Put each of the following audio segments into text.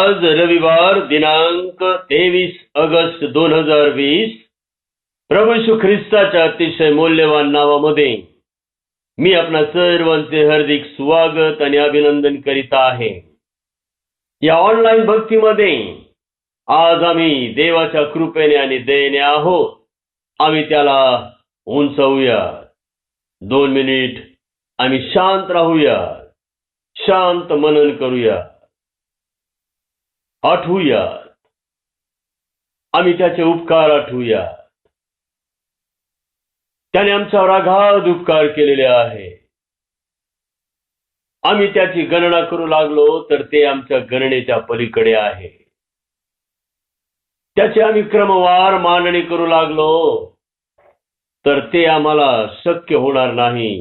आज रविवार दिनांक 23 ऑगस्ट 2020 प्रभू येशू ख्रिस्ताच्या अतिशय मौल्यवान नावामध्ये मी आपणा सर्वांचे हार्दिक स्वागत आणि अभिनंदन करीत आहे. या ऑनलाईन भक्तीमध्ये आज आम्ही देवाच्या कृपेने आणि दयेने आहोत. आम्ही त्याला उंचावूया. 2 मिनिट आम्ही शांत राहूया, शांत मनन करूया, आठवूया. आम्ही त्याचे उपकार आठवूया. त्याने आमच्यावर अगाध उपकार केलेले आहे. आम्ही त्याची गणना करू लागलो तर ते आमच्या गणनेच्या पलीकडे आहे. त्याचे आम्ही क्रमवार मांडणी करू लागलो तर ते आम्हाला शक्य होणार नाही,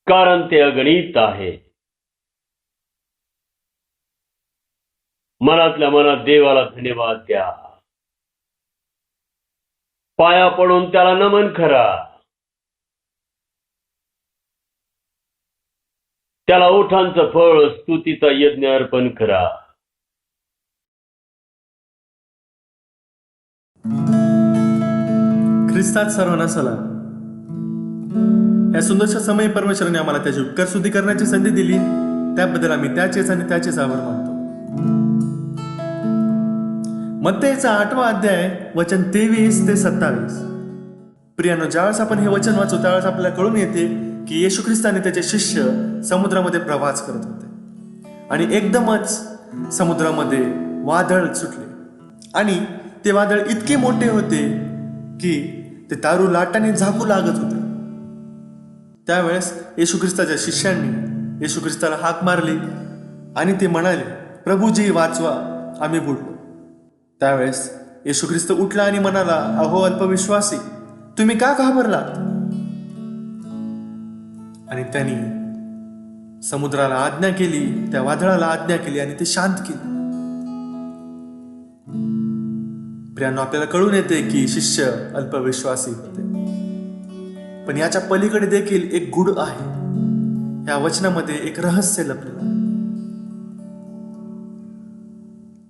कारण ते अगणित आहे. मनातल्या मनात देवाला धन्यवाद द्या. पाया पडून त्याला नमन करा. त्याला ओठांचं फळ स्तुतीचा यज्ञ अर्पण करा. ख्रिस्तात सर्वांना सलाम. या सुंदरशा समय परमेश्वराने आम्हाला त्याची उपकार स्तुती करण्याची संधी दिली, त्याबद्दल आम्ही त्याचेच आणि त्याचेच आभार मानतो. मत्तेचा 8वा अध्याय वचन 23 ते 27. प्रियानो, ज्यावेळेस आपण हे वचन वाचू त्यावेळेस आपल्याला कळून येते की येशू ख्रिस्ताने त्याचे शिष्य समुद्रामध्ये प्रवास करत होते आणि एकदमच समुद्रामध्ये वादळ सुटले आणि ते वादळ इतके मोठे होते की ते तारू लाटाने झाकू लागत होते. त्यावेळेस येशू ख्रिस्ताच्या शिष्यांनी येशू ख्रिस्ताला हाक मारली आणि ते म्हणाले, प्रभूजी वाचवा, आम्ही बुडलो. त्यावेळेस येशू ख्रिस्त उठला आणि म्हणाला, अहो अल्पविश्वासी, तुम्ही का घाबरलात? आणि त्यांनी समुद्राला आज्ञा केली, त्या वादळाला आज्ञा केली आणि ते शांत केले. प्रियांनो, आपल्याला कळून येते की शिष्य अल्पविश्वासी होते, पण याच्या पलीकडे देखील एक गुढ आहे. या वचनामध्ये एक रहस्य लपलेलं आहे.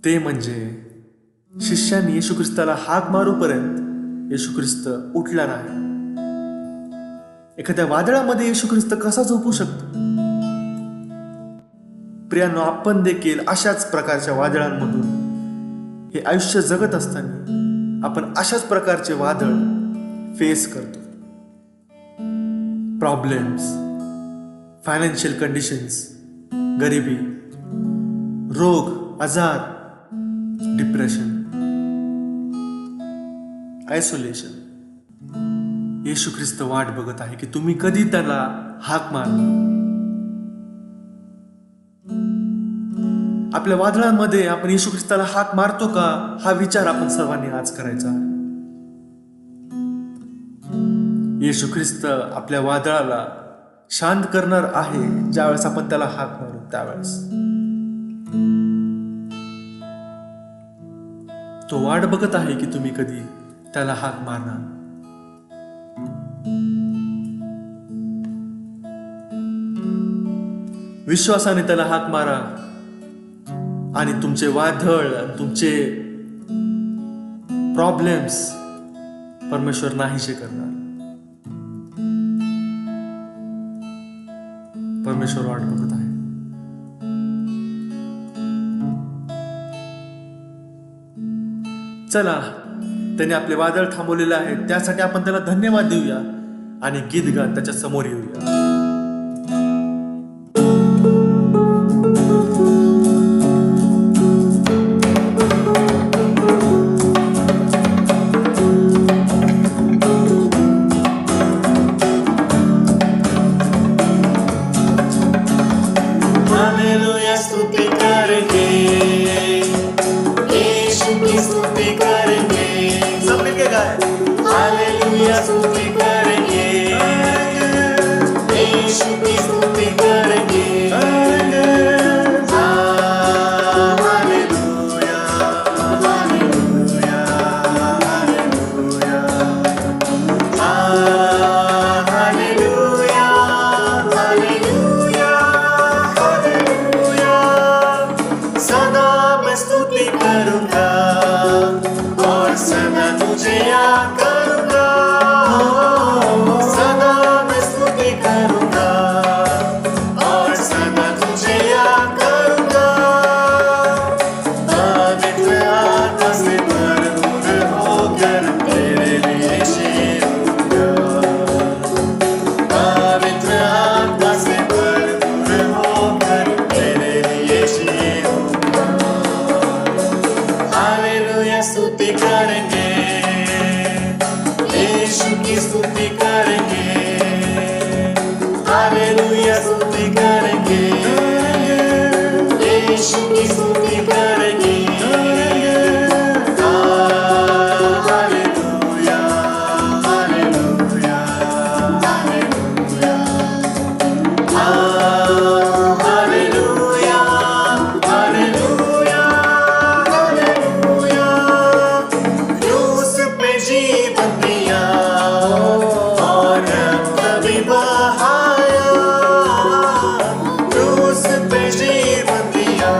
ते म्हणजे शिष्यांनी येशू ख्रिस्ताला हाक मारूपर्यंत येशू ख्रिस्त उठला नाही. एखाद्या वादळामध्ये येशू ख्रिस्त कसा झोपू शकतो? प्रियांनो, आपण देखील अशाच प्रकारच्या वादळांमधून हे आयुष्य जगत असताना आपण अशाच प्रकारचे वादळ फेस करतो. प्रॉब्लेम्स, फायनान्शियल कंडिशन्स, गरिबी, रोग, आजार, डिप्रेशन, आयसोलेशन. येशू ख्रिस्त वाट बघत आहे की तुम्ही कधी त्याला हाक मारला. आपल्या वादळांमध्ये आपण येशू ख्रिस्ताला हाक मारतो का, हा विचार आपण सर्वांनी आज करायचा आहे. येशू ख्रिस्त आपल्या वादळाला शांत करणार आहे ज्यावेळेस आपण त्याला हाक मारू. त्यावेळेस तो वाट बघत आहे की तुम्ही कधी त्याला हाक मारणार. विश्वासाने त्याला हाक मारा आणि तुमचे वादळ, तुमचे प्रॉब्लेम्स परमेश्वर नाहीसे करणार. परमेश्वर वाट बघत आहे. चला, त्याने आपले वादळ थांबवलेले आहे, त्यासाठी आपण त्याला धन्यवाद देऊया आणि गीत गात त्याच्या समोर येऊया. हालेलुया, स्तुति करेंगे, यीशु की स्तुति करेंगे. सब मिलके गाएं. हालेलुया, स्तुति करेंगे, यीशु की स्तुति करेंगे. हालेलुया, हालेलुया, हालेलुया, हालेलुया, हालेलुया, हालेलुया. सदा सदा तुझे याद करूंगा, सदा मैं स्तुति करूंगा और सदा तुझे याद करूंगा। पवित्र आत्मा से भरपूर होकर तेरे लिए जीऊंगा, पवित्र आत्मा से भरपूर होकर तेरे लिए जीऊंगा। हालेलुया स्तुति करेंगे, यीशु की स्तुति करेंगे, हालेलुया स्तुति करेंगे, यीशु की स्तुति करेंगे। हालेलुया, हालेलुया, हालेलुया, हालेलुया, हालेलुया, हालेलुया। क्रूस पे जीवन दिया और रक्त भी बहाया, क्रूस पे जीवन दिया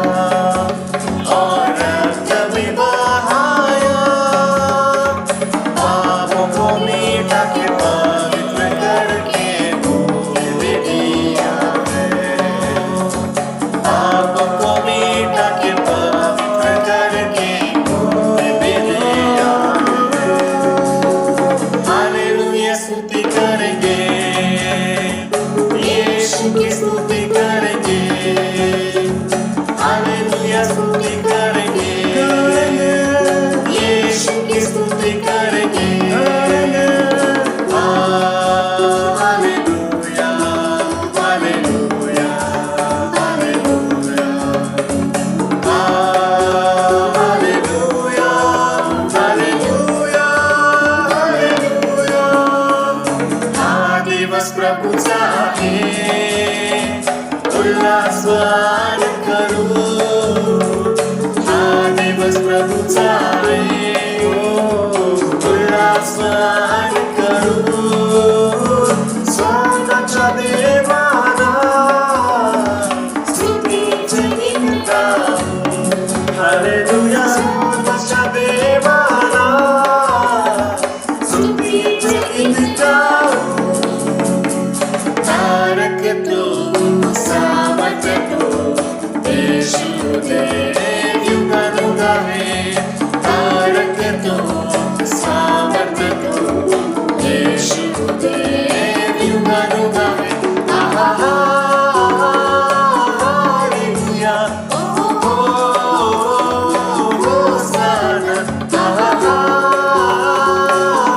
और रक्त भी बहाया। पापों को मिटा के पवित्र करके मुझे दिया है, पापों को मिटा के पवित्र करके मुझे दिया है। हालेलुया स्तुति करेंगे, यीशु की स्तुति करेंगे, हालेलुया स्तुति करेंगे, यीशु की स्तुति करेंगे। हालेलुया, हालेलुया, हालेलुया, हालेलुया, हालेलुया, हालेलुया। हा दिवस प्रभूचा आहे, उल्हासवान करू, हा दिवस प्रभूचा आहे, उल्हासवान करू। स्वागताच्या देवाला स्तुतीचे गीत गाऊ, हालेलुया स्वागताच्या देवाला स्तुतीचे गीत गाऊ। तारक तू सावत तू येशू देव युगानुग आहे, तारक तू सावत तू येशू देव युगानुग आहे। हालेलुया, होसाना,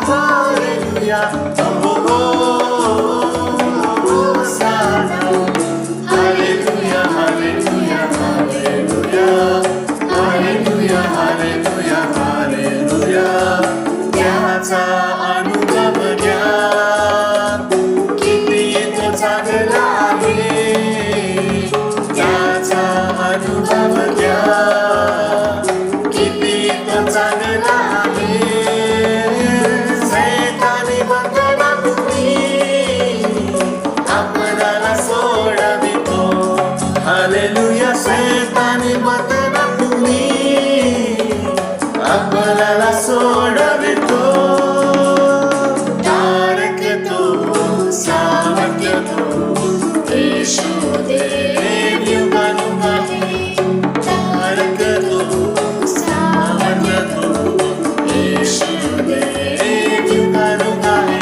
हालेलुया, होसाना। हालेलुया, हालेलुया, हालेलुया, हालेलुया, हालेलुया, हालेलुया। त्याचा अनुभव घ्या, किती तो चांगला आहे, त्याचा अनुभव घ्या, किती तो चांगला आहे। सैतानी बंधना तुम्ही आपल्याला सोडवितो, हालेलुया सैतानी बंधना तुम्ही आपल्याला सोडवितो। तारक तू सावत तू येशू देव युगानुग आहे, तारक तू सावत तू येशू देव युगानुग आहे।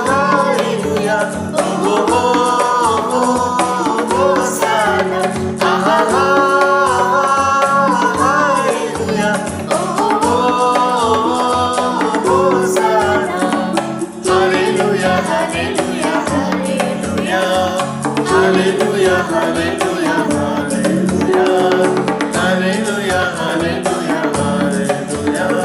हालेलुया, होसाना, हालेलुया, होसाना। हालेलुया, हालेलुया, हालेलुया, हालेलुया, हालेलुया, हालेलुया, हालेलुया, हालेलुया, हालेलुया।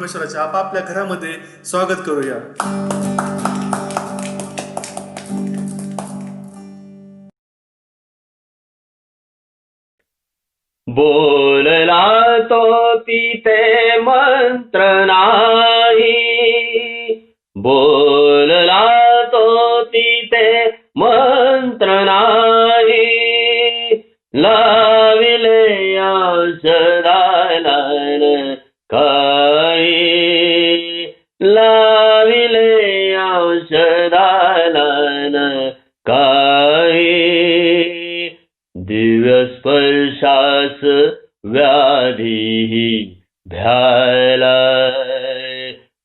परमेश्वराचे आपापल्या घरामध्ये स्वागत करूया. बोलला तो तिथे मंत्र नाही, बोलला तो तिथे मंत्र नाही, लाविले औषधाला काही, लाविले औषधाला काही, दिव्य स्पर्शास व्याधी भ्याला,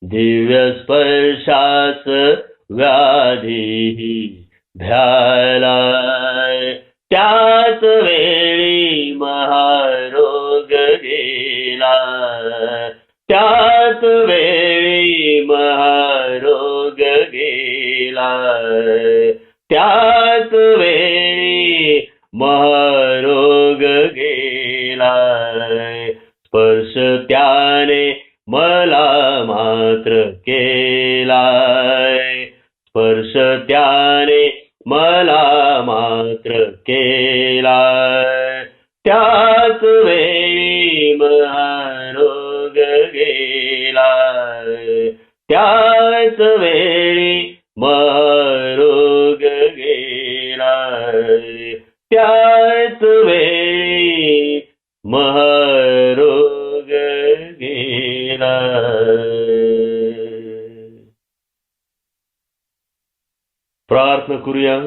दिव्य स्पर्शास व्याधी भ्याला, त्याच वेळी महारोग गेला, त्याच वेळी महारोग गेला, त्याच वेळी महारोग गेला, स्पर्श त्याने मला मात्र केलाय, स्पर्श त्याने मला मात्र केलाय, त्याच वेळी महारोग गेलाय, त्याच वेळी महारोग गेलाय, त्याच वेळी महारोग गेलाय. प्रार्थना करूया.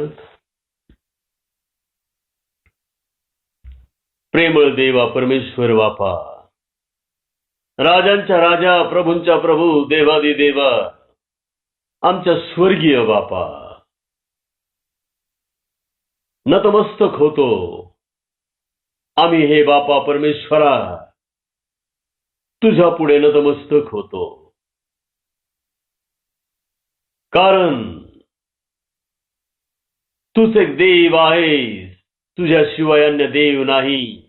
प्रेमळ देवा परमेश्वर बापा, राजांच्या राजा, प्रभूंच्या प्रभू, देवादी देवा, आमच्या स्वर्गीय बापा, नतमस्तक होतो आम्ही हे बापा परमेश्वरा, तुझ्या पुढे नतमस्तक होतो, कारण तूच एक देव आहेस, तुझ्याशिवाय अन्य देव नाही.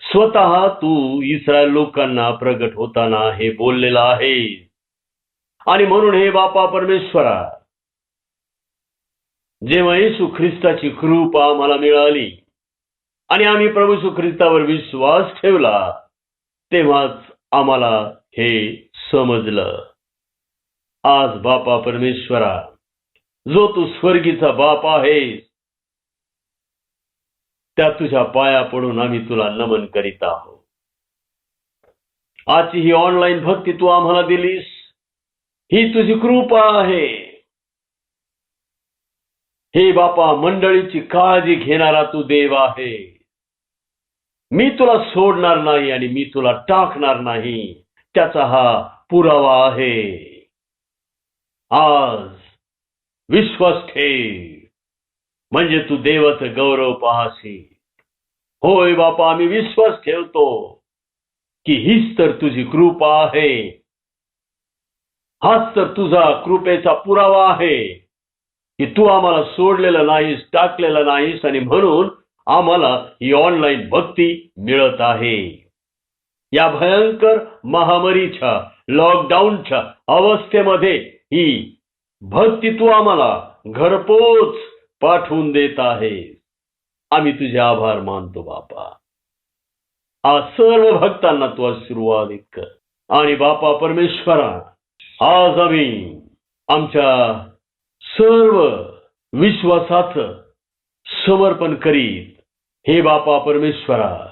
स्वतः तू इस्रायल लोकांना प्रगट होताना हे बोललेलं आहे. आणि म्हणून हे बापा परमेश्वरा, जेव्हा येशू ख्रिस्ताची कृपा आम्हाला मिळाली आणि आम्ही प्रभू येशू ख्रिस्तावर विश्वास ठेवला, तेव्हाच आम्हाला हे समजलं. आज बापा परमेश्वरा, जो तू स्वर्गीचा बाप आहेस, त्या तुझ्या पाया पडून आम्ही तुला नमन करीत आहोत. आजची ही ऑनलाईन भक्ती तू आम्हाला दिलीस, ही तुझी कृपा आहे. हे बापा, मंडळीची काळजी घेणारा तू देव आहे. मी तुला सोडणार नाही आणि मी तुला टाकणार नाही, त्याचा हा पुरावा आहे. आज विश्वास ठेव, म्हणजे तू देवाचं गौरव पाहशील. होय बापा, आम्ही विश्वास ठेवतो की हीच तर तुझी कृपा आहे, हाच तर तुझा कृपेचा पुरावा आहे की तू आम्हाला सोडलेलं नाहीस, टाकलेलं नाहीस, आणि म्हणून आम्हाला ही ऑनलाईन भक्ती मिळत आहे. या भयंकर महामारीच्या, लॉकडाऊनच्या अवस्थेमध्ये ही भक्ती तू आम्हाला घरपोच पाठवून देत आहे. आम्ही तुझे आभार मानतो बापा. आज सर्व भक्तांना तू आशीर्वादित कर. आणि बापा परमेश्वरा, आज आम्ही आमच्या सर्व विश्वासाचं समर्पण करीत हे बापा परमेश्वरा,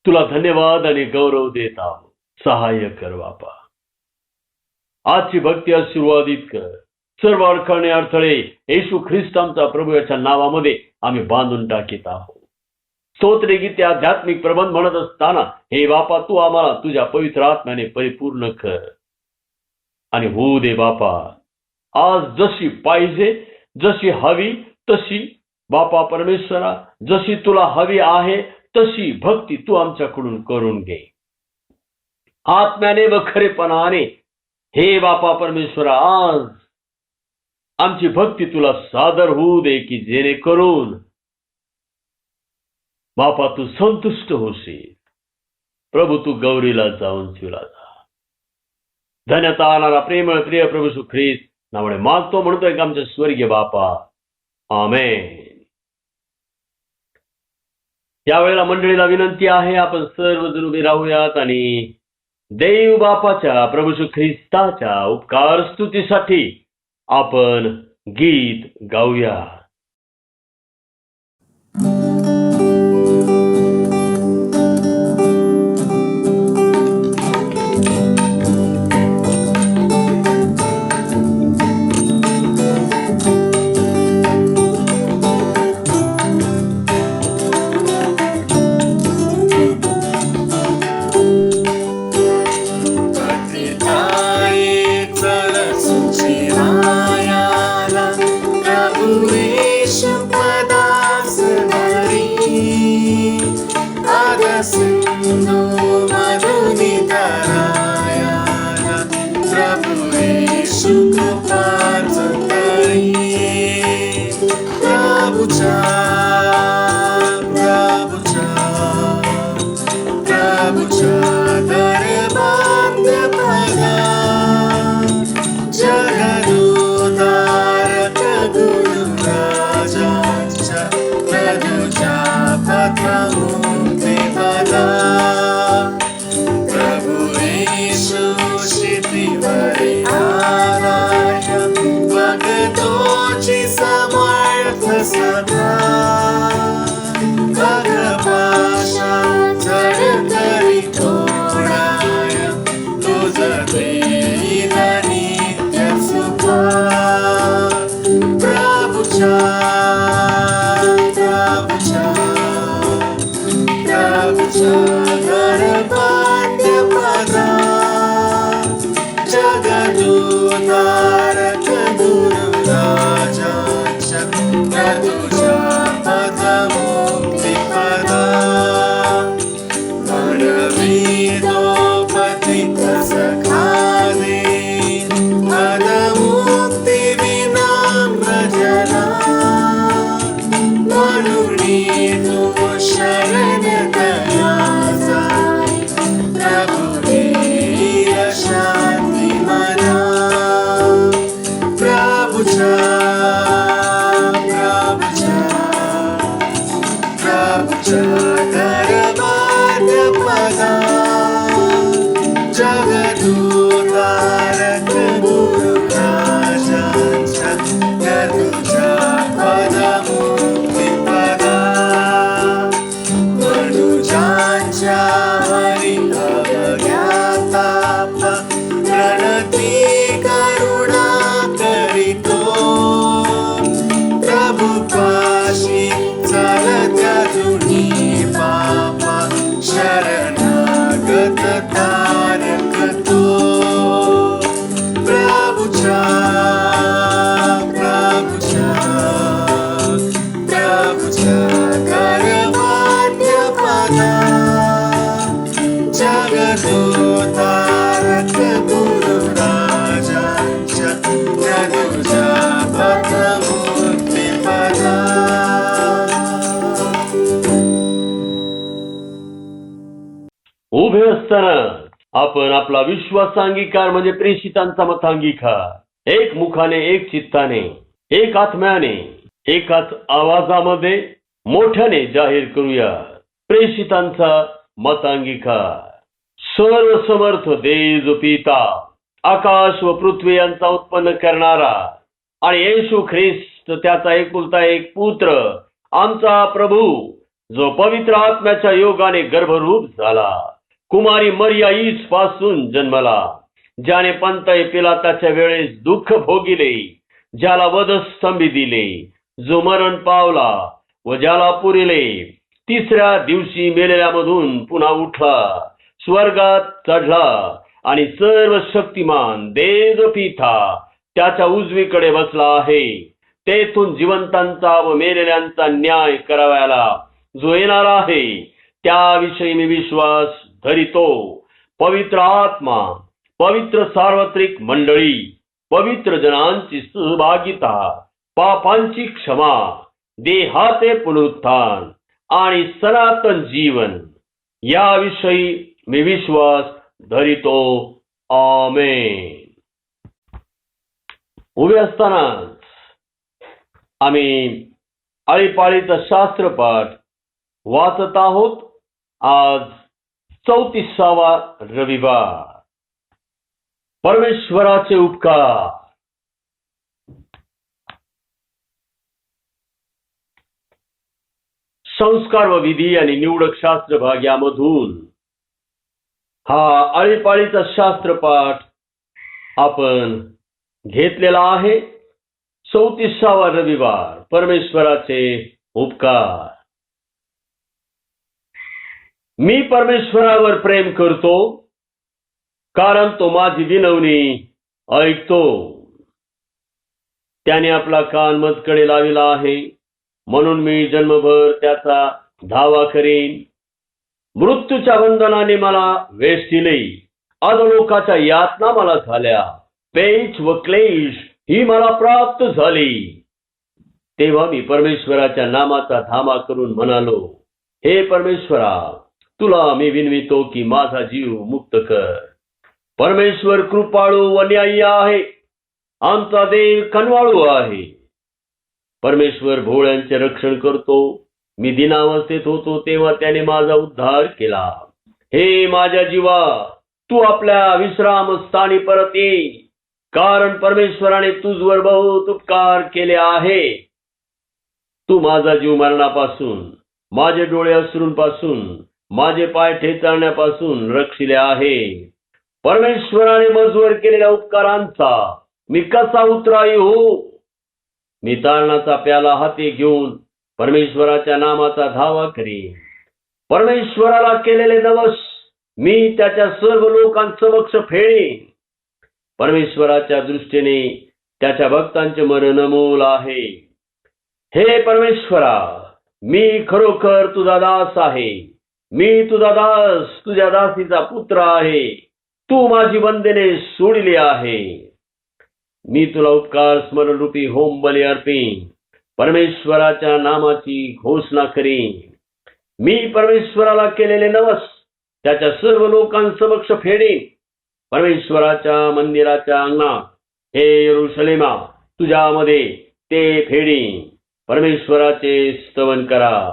तुला धन्यवाद आणि गौरव देत आहोत. सहाय्य कर बापा. आजची भक्ती आशीर्वादित कर. सर्व अडखळणे, अडथळे येशू ख्रिस्त आमचा प्रभू याच्या नावामध्ये आम्ही बांधून टाकीत आहोत. स्तोत्र गीते, आध्यात्मिक प्रबंध म्हणत असताना हे बापा, तू आम्हाला तुझ्या पवित्र आत्म्याने परिपूर्ण कर. आणि होऊ दे बापा, आज जशी पाहिजे, जशी हवी तशी बापा परमेश्वरा, जशी तुला हवी आहे तशी भक्ती तू आमच्याकडून करून घे. आत्म्याने व खरेपणाने हे बापा परमेश्वरा, आज आमची भक्ती तुला सादर होऊ दे, की जेणेकरून बापा तू संतुष्ट होशील. प्रभू, तू गौरीला जाऊन तुला जा. धन्यता आणणारा प्रेमळ प्रिय प्रभू येशू ख्रिस्त नावाने मागतो, म्हणतोय का आमच्या स्वर्गीय बापा, आमेन. यावेळेला मंडळीला विनंती आहे, आपण सर्वजण उभे राहूयात आणि देव बापाच्या प्रभू येशू ख्रिस्ताच्या उपकार स्तुतीसाठी आपण गीत गाऊया. उभे असताना आपण आपला विश्वासांगीकार म्हणजे प्रेषितांचा मतांगीकार एक मुखाने, एक चित्ताने, एक आत्म्याने, एकाच आवाजामध्ये मोठ्याने जाहीर करूया. प्रेषितांचा मतांगीकार. सर्व समर्थ देव पिता, आकाश व पृथ्वी यांचा उत्पन्न करणारा आणि येशू ख्रिस्त त्याचा एकुलता एक पुत्र, आमचा प्रभू, जो पवित्र आत्म्याच्या योगाने गर्भरूप झाला, कुमारी मरिया ईस पासून जन्मला, ज्याने पंतय पिलाताच्या वेळेस दुःख भोगिले, ज्याला वधस्तंभी दिले, जो मरण पावला व ज्याला पुरिले, तिसऱ्या दिवशी मेलेल्यामधून पुन्हा उठला, स्वर्गात चढला आणि सर्व शक्तिमान देव पिता त्याच्या उजवीकडे बसला आहे. तेथून जिवंतांचा व मेलेल्यांचा न्याय करावयाला जो येणार आहे, त्याविषयी मी विश्वास धरितो. पवित्र आत्मा, पवित्र सार्वत्रिक मंडळी, पवित्र जनांची सहभागिता, पापांची क्षमा, देहाचे पुनरुत्थान आणि सनातन जीवन, याविषयी मी विश्वास धरितो. आमेन. उभे असतानाच आम्ही आळीपाळीचा शास्त्रपाठ वाचत आहोत. आज 34वा रविवार. परमेश्वराचे उपकार. संस्कार व विधी आणि निवडक शास्त्र भाग यामधून हा आळीपाळीचा शास्त्रपाठ आपण घेतलेला आहे. 34वा रविवार. परमेश्वराचे उपकार. मी परमेश्वरावर प्रेम करतो, कारण तो माझी विनवणी ऐकतो. त्याने आपला कान मजकडे लाविला आहे, म्हणून मी जन्मभर त्याचा धावा करीन. मृत्यूच्या बंधनाने मला वेष्टिले, अधोलोकाच्या यातना मला झाल्या, पेच व क्लेश ही मला प्राप्त झाली. तेव्हा मी परमेश्वराच्या नामाचा धावा करून म्हणालो, हे परमेश्वरा, तुला मी विनवितो की माझा जीव मुक्त कर. परमेश्वर कृपाळू व न्यायी आहे, आमचा देव कनवाळू आहे. परमेश्वर भोळ्यांचे रक्षण करतो. मी दिनावस्थेत होतो तेव्हा त्याने माझा उद्धार केला. हे माझ्या जीवा, तू आपल्या विश्राम स्थानी परत ये, कारण परमेश्वराने तुझवर बहुत उपकार केले आहे. तू माझा जीव मरणापासून, माझे डोळे अश्रूंपासून, माझे पाय ठेचाळण्यापासून रक्षिले आहे. परमेश्वराने माझवर केलेल्या उपकारांचा मी कसा उतराई हो. मी तारणाचा प्याला हाती घेऊन परमेश्वराच्या नामाचा धावा करीन. परमेश्वराला केलेले नवस मी त्याच्या सर्व लोकांसमक्ष फेडेन. परमेश्वराच्या दृष्टीने त्याच्या भक्तांचे मरण अमोल आहे. हे परमेश्वरा, मी खरोखर तुझा दास आहे. मी तुझा दास, तुझ्या दासीचा पुत्र आहे. तू माझी बंधने सोडली आहे. मी तुला उपकार स्मरण रूपी होम बली अर्पीन. परमेश्वराच्या नामाची घोषणा करीन. मी परमेश्वराला केलेले नवस त्याच्या सर्व लोकांसमक्ष फेडेन. परमेश्वराच्या मंदिराच्या अंगणात, हे यरूशलेमा, तुझ्यामध्ये ते फेडीन. परमेश्वराचे स्तवन करा.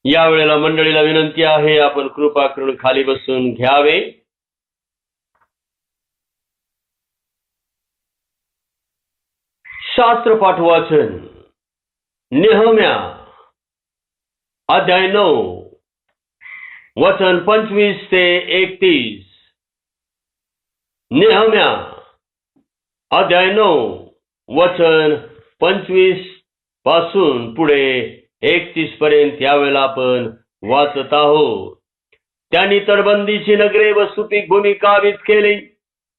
या वेळेला मंडळीला विनंती आहे, आपण कृपा करून खाली बसून घ्यावे. शास्त्रपाठ वाचन. नेहम्या अध्याय 9 वचन 25 ते 31. नेहम्या अध्याय 9 वचन 25 पासून पुढे 31 पर्यंत यावेळेला आपण वाचत आहोत. त्यांनी तटबंदीची नगरे व सुपीक भूमी काबीज केली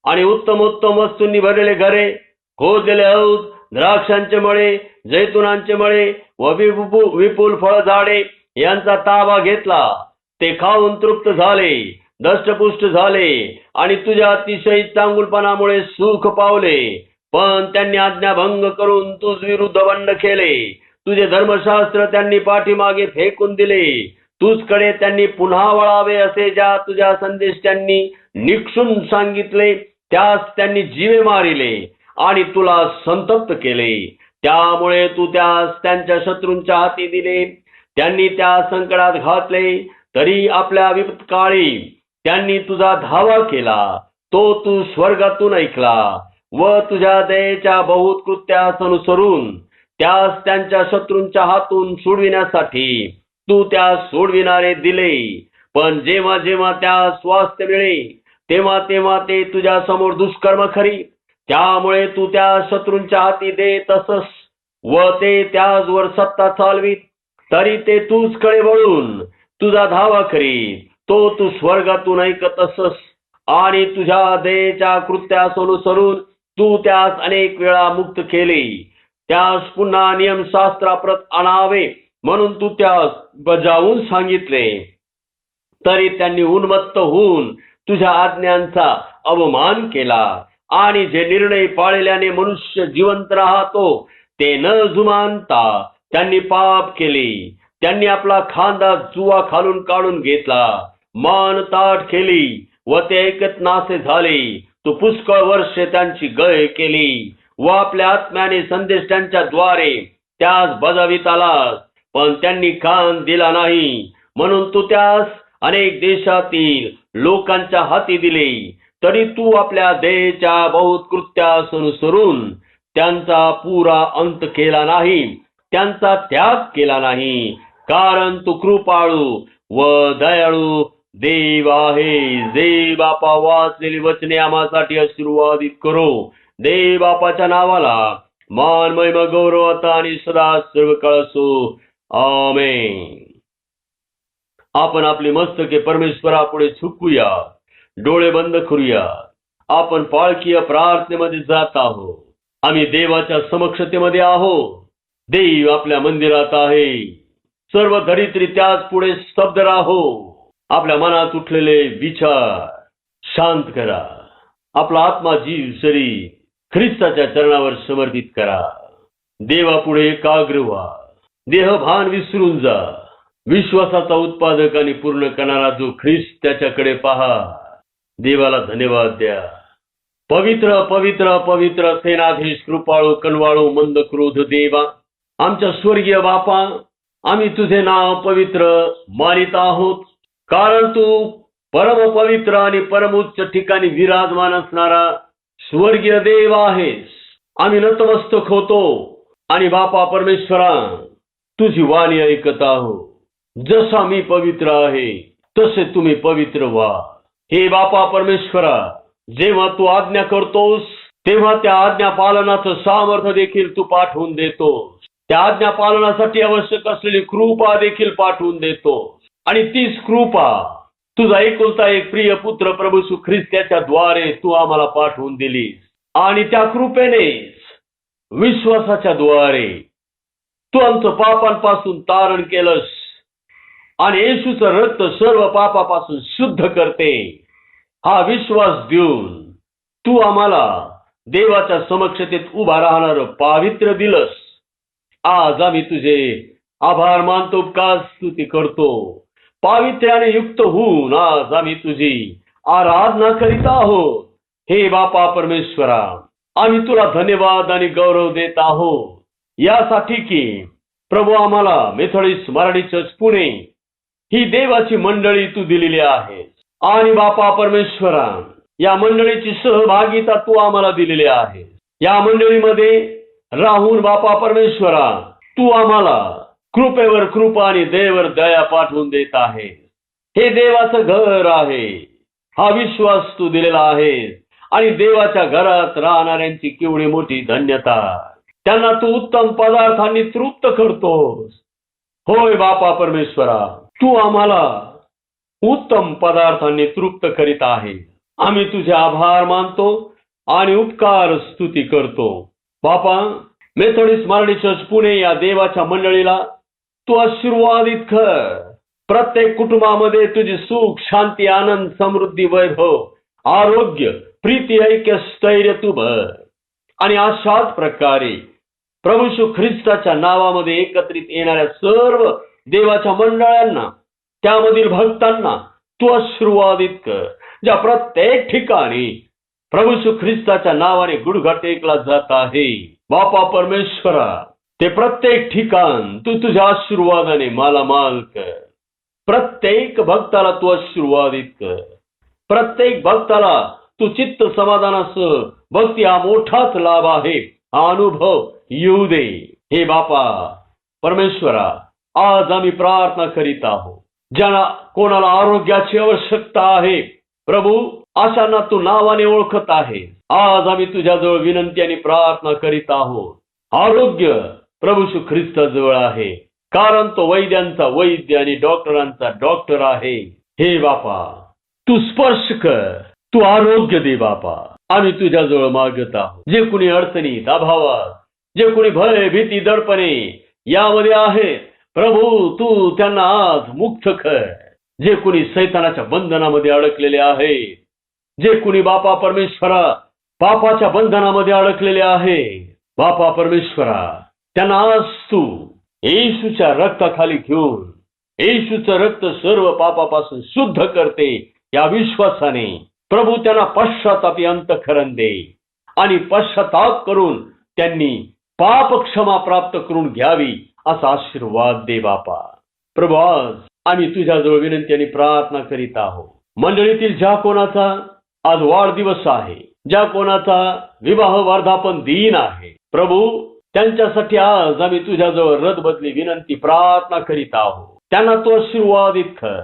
आणि उत्तम उत्तम वस्तूंनी भरलेले घरे, खोदलेले हौद, द्राक्षांचे मळे, जैतुनांचे मळे व विपुल फळझाडे यांचा ताबा घेतला. ते खाऊन तृप्त झाले, दष्टपुष्ट झाले आणि तुझ्या अतिशय चांगुलपणामुळे सुख पावले. पण त्यांनी आज्ञाभंग करून तुझ विरुद्ध बंड केले. तुझे धर्मशास्त्र त्यांनी पाठीमागे फेकून दिले. तुझकडे त्यांनी पुन्हा वळावे असे ज्या तुझ्या संदेश त्यांनी निक्षून सांगितले, त्यास त्यांनी जीवे मारिले आणि तुला संतप्त केले. त्यामुळे तू त्यास त्यांच्या शत्रूंच्या हाती दिले. त्यांनी त्या संकटात घातले, तरी आपल्या विपत्काळी त्यांनी तुझा धावा केला. तो तू स्वर्गातून ऐकला व तुझ्या दयेच्या बहुत कृत्यास अनुसरून त्यास त्यांच्या शत्रूंच्या हातून सोडविण्यासाठी तू त्यास सोडविणारे दिले. पण जेव्हा जेव्हा त्यास स्वास्थ्य मिळे तेव्हा तेव्हा ते तुझ्या समोर दुष्कर्म करी. त्यामुळे तू त्या शत्रूंच्या हाती देत असस व ते त्याचवर सत्ता चालवीत. तरी ते तुझकडे वळून तुझा धावा करीत. तो तू स्वर्गातून ऐकत असस आणि तुझ्या दयेच्या कृत्यास अनुसरून तू त्यास अनेक वेळा मुक्त केले. त्यास पुन्हा नियमशास्त्राप्रत आणावे म्हणून तू त्यास बजावून सांगितले. तरी त्यांनी उन्मत्त होऊन तुझ्या आज्ञांचा अवमान केला आणि जे निर्णय पाळल्याने मनुष्य जिवंत राहतो ते न जुमानता त्यांनी पाप केले. त्यांनी आपला खांदा जुवा खालून काढून घेतला, मान ताठ केली व ते ऐकत नासे झाले. तू पुष्कळ वर्षे त्यांची गय केली व आपल्या आत्म्याने संदेश त्यांच्या द्वारे त्यास बजावित आलास. पण त्यांनी कान दिला नाही म्हणून तू त्यास अनेक देशातील लोकांच्या हाती दिले. तरी तू आपल्या दयेच्या बहुत कृत्यास अनुसरून त्यांचा पुरा अंत केला नाही, त्यांचा त्याग केला नाही. कारण तू कृपाळू व दयाळू देव आहे. दे बापा वाचलेली वचने आम्हासाठी आशीर्वादित करो. दे बापाच्या नावाला मान महिमा गौरव आता आणि सदा सर्व काळ असो. आमेन. आपण आपली मस्तके परमेश्वरापुढे झुकूया, डोळे बंद करूया. आपण पाळकीय प्रार्थनेमध्ये जात आहोत. आम्ही देवाच्या समक्षतेमध्ये आहोत. देव आपल्या मंदिरात आहे. सर्व धरित्री त्याच पुढे स्तब्ध राहो. आपल्या मनात उठलेले विचार शांत करा. आपला आत्मा, जीव, शरीर ख्रिस्ताच्या चरणावर समर्पित करा. देवापुढे एकाग्र व्हा. देहभान विसरून जा. विश्वासाचा उत्पादक आणि पूर्ण करणारा जो ख्रिस्त त्याच्याकडे पहा. देवाला धन्यवाद द्या. पवित्र पवित्र पवित्र सेनाधीश, कृपाळू, कनवाळू, मंद क्रोध देवा, आमच्या स्वर्गीय बापा, आम्ही तुझे नाव पवित्र मानित आहोत. कारण तू परम पवित्र आणि परमोच्च ठिकाणी विराजमान असणारा स्वर्गीय देव आहेस. आम्ही नतमस्तक होतो आणि बापा परमेश्वरा तुझी वाणी ऐकत आहोत. जसा मी पवित्र आहे तसे तुम्ही पवित्र व्हा. हे बापा परमेश्वरा, जेव्हा तू आज्ञा करतोस तेव्हा त्या आज्ञा पालनाचं सामर्थ्य देखील तू पाठवून देतोस. त्या आज्ञा पालनासाठी आवश्यक असलेली कृपा देखील पाठवून देतोस. आणि तीच कृपा तुझा एकुलता एक प्रिय पुत्र प्रभू येशू ख्रिस्त याच्या द्वारे तू आम्हाला पाठवून दिलीस. आणि त्या कृपेनेच विश्वासाच्या द्वारे तू आमचं पापांपासून तारण केलंस आणि येशूचं रक्त सर्व पापापासून शुद्ध करते. हा विश्वास देऊन तू आम्हाला देवाच्या समक्षतेत उभा राहणार पावित्र्य दिलंस. आज आम्ही तुझे आभार मानतो, उपकार स्तुती करतो. पावित्र्याने युक्त होऊन आज आम्ही तुझी आराधना करीत आहोत. हे बापा परमेश्वरा, आम्ही तुला धन्यवाद आणि गौरव देत आहोत यासाठी की प्रभू आम्हाला मेथोडिस्ट मराठी चर्च पुणे ही देवाची मंडळी तू दिलेली आहे. आणि बापा परमेश्वरा, या मंडळीची सहभागिता तू आम्हाला दिलेली आहे. या मंडळीमध्ये राहून बापा परमेश्वरा तू आम्हाला कृपेवर कृपा आणि दयेवर दया पाठवून देत आहे. हे देवाचं घर आहे. हा विश्वास तू दिलेला आहे. आणि देवाच्या घरात राहणाऱ्यांची केवढी मोठी धन्यता. त्यांना तू उत्तम पदार्थांनी तृप्त करतोस. होय बापा परमेश्वरा, तू आम्हाला उत्तम पदार्थांनी तृप्त करीत आहे. आम्ही तुझे आभार मानतो आणि उपकार स्तुती करतो. बापा, मेथोडिस्ट मराठी चर्च पुणे या देवाच्या मंडळीला तू आशीर्वादित कर. प्रत्येक कुटुंबामध्ये तुझी सुख, शांती, आनंद, समृद्धी, वैभव, आरोग्य, प्रीती, ऐक्य, स्थैर्य तू भर. आणि अशाच प्रकारे प्रभू येशू ख्रिस्ताच्या नावामध्ये एकत्रित येणाऱ्या सर्व देवाच्या मंडळांना, त्यामधील भक्तांना तू आशीर्वादित कर. ज्या प्रत्येक ठिकाणी प्रभू येशू ख्रिस्ताच्या नावाने गुडघा टेकला जात आहे, बापा परमेश्वरा, ते प्रत्येक ठिकाण तू तुझ्या आशीर्वादाने मालामाल कर. प्रत्येक भक्ताला तू आशीर्वादित कर. प्रत्येक भक्ताला तू चित्त समाधानासह भक्ती हा मोठाच लाभ आहे हा अनुभव येऊ दे. हे बापा परमेश्वरा, आज आम्ही प्रार्थना करीत आहोत. ज्यांना कोणाला आरोग्याची आवश्यकता आहे प्रभू, अशांना तू नावाने ओळखत आहे. आज आम्ही तुझ्याजवळ विनंती आणि प्रार्थना करीत आहोत. आरोग्य प्रभू श्री ख्रिस्ताजवळ आहे, कारण तो वैद्यांचा वैद्य आणि डॉक्टरांचा डॉक्टर आहे. हे बापा, तू स्पर्श कर, तू आरोग्य दे बापा. आम्ही तुझ्याजवळ मागत आहोत. जे कुणी अडचणीत, अभावात, जे कुणी भय, भीती, दडपणे यामध्ये आहेत प्रभू, तू त्यांना आज मुक्त कर. जे कुणी सैतानाच्या बंधनामध्ये अडकलेले आहेत, जे कुणी बापा परमेश्वरा पापाच्या बंधनामध्ये अडकलेले आहे बापा परमेश्वरा, त्यांना आज तू येशूच्या रक्ताखाली घेऊन, येशूचं रक्त सर्व पापापासून शुद्ध करते या विश्वासाने प्रभू त्यांना पश्चातापी अंतःकरण दे आणि पश्चाताप करून त्यांनी पाप क्षमा प्राप्त करून घ्यावी असा आशीर्वाद दे बापा. प्रभू, आज आम्ही तुझ्याजवळ विनंती आणि प्रार्थना करीत आहोत. मंडळीतील ज्या कोणाचा आज वाढदिवस आहे, ज्या कोणाचा विवाह वर्धापन दिन आहे प्रभू, त्यांच्यासाठी आज आम्ही तुझ्याजवळ रदबदली विनंती प्रार्थना करीत आहोत. त्यांना तू आशीर्वादित कर.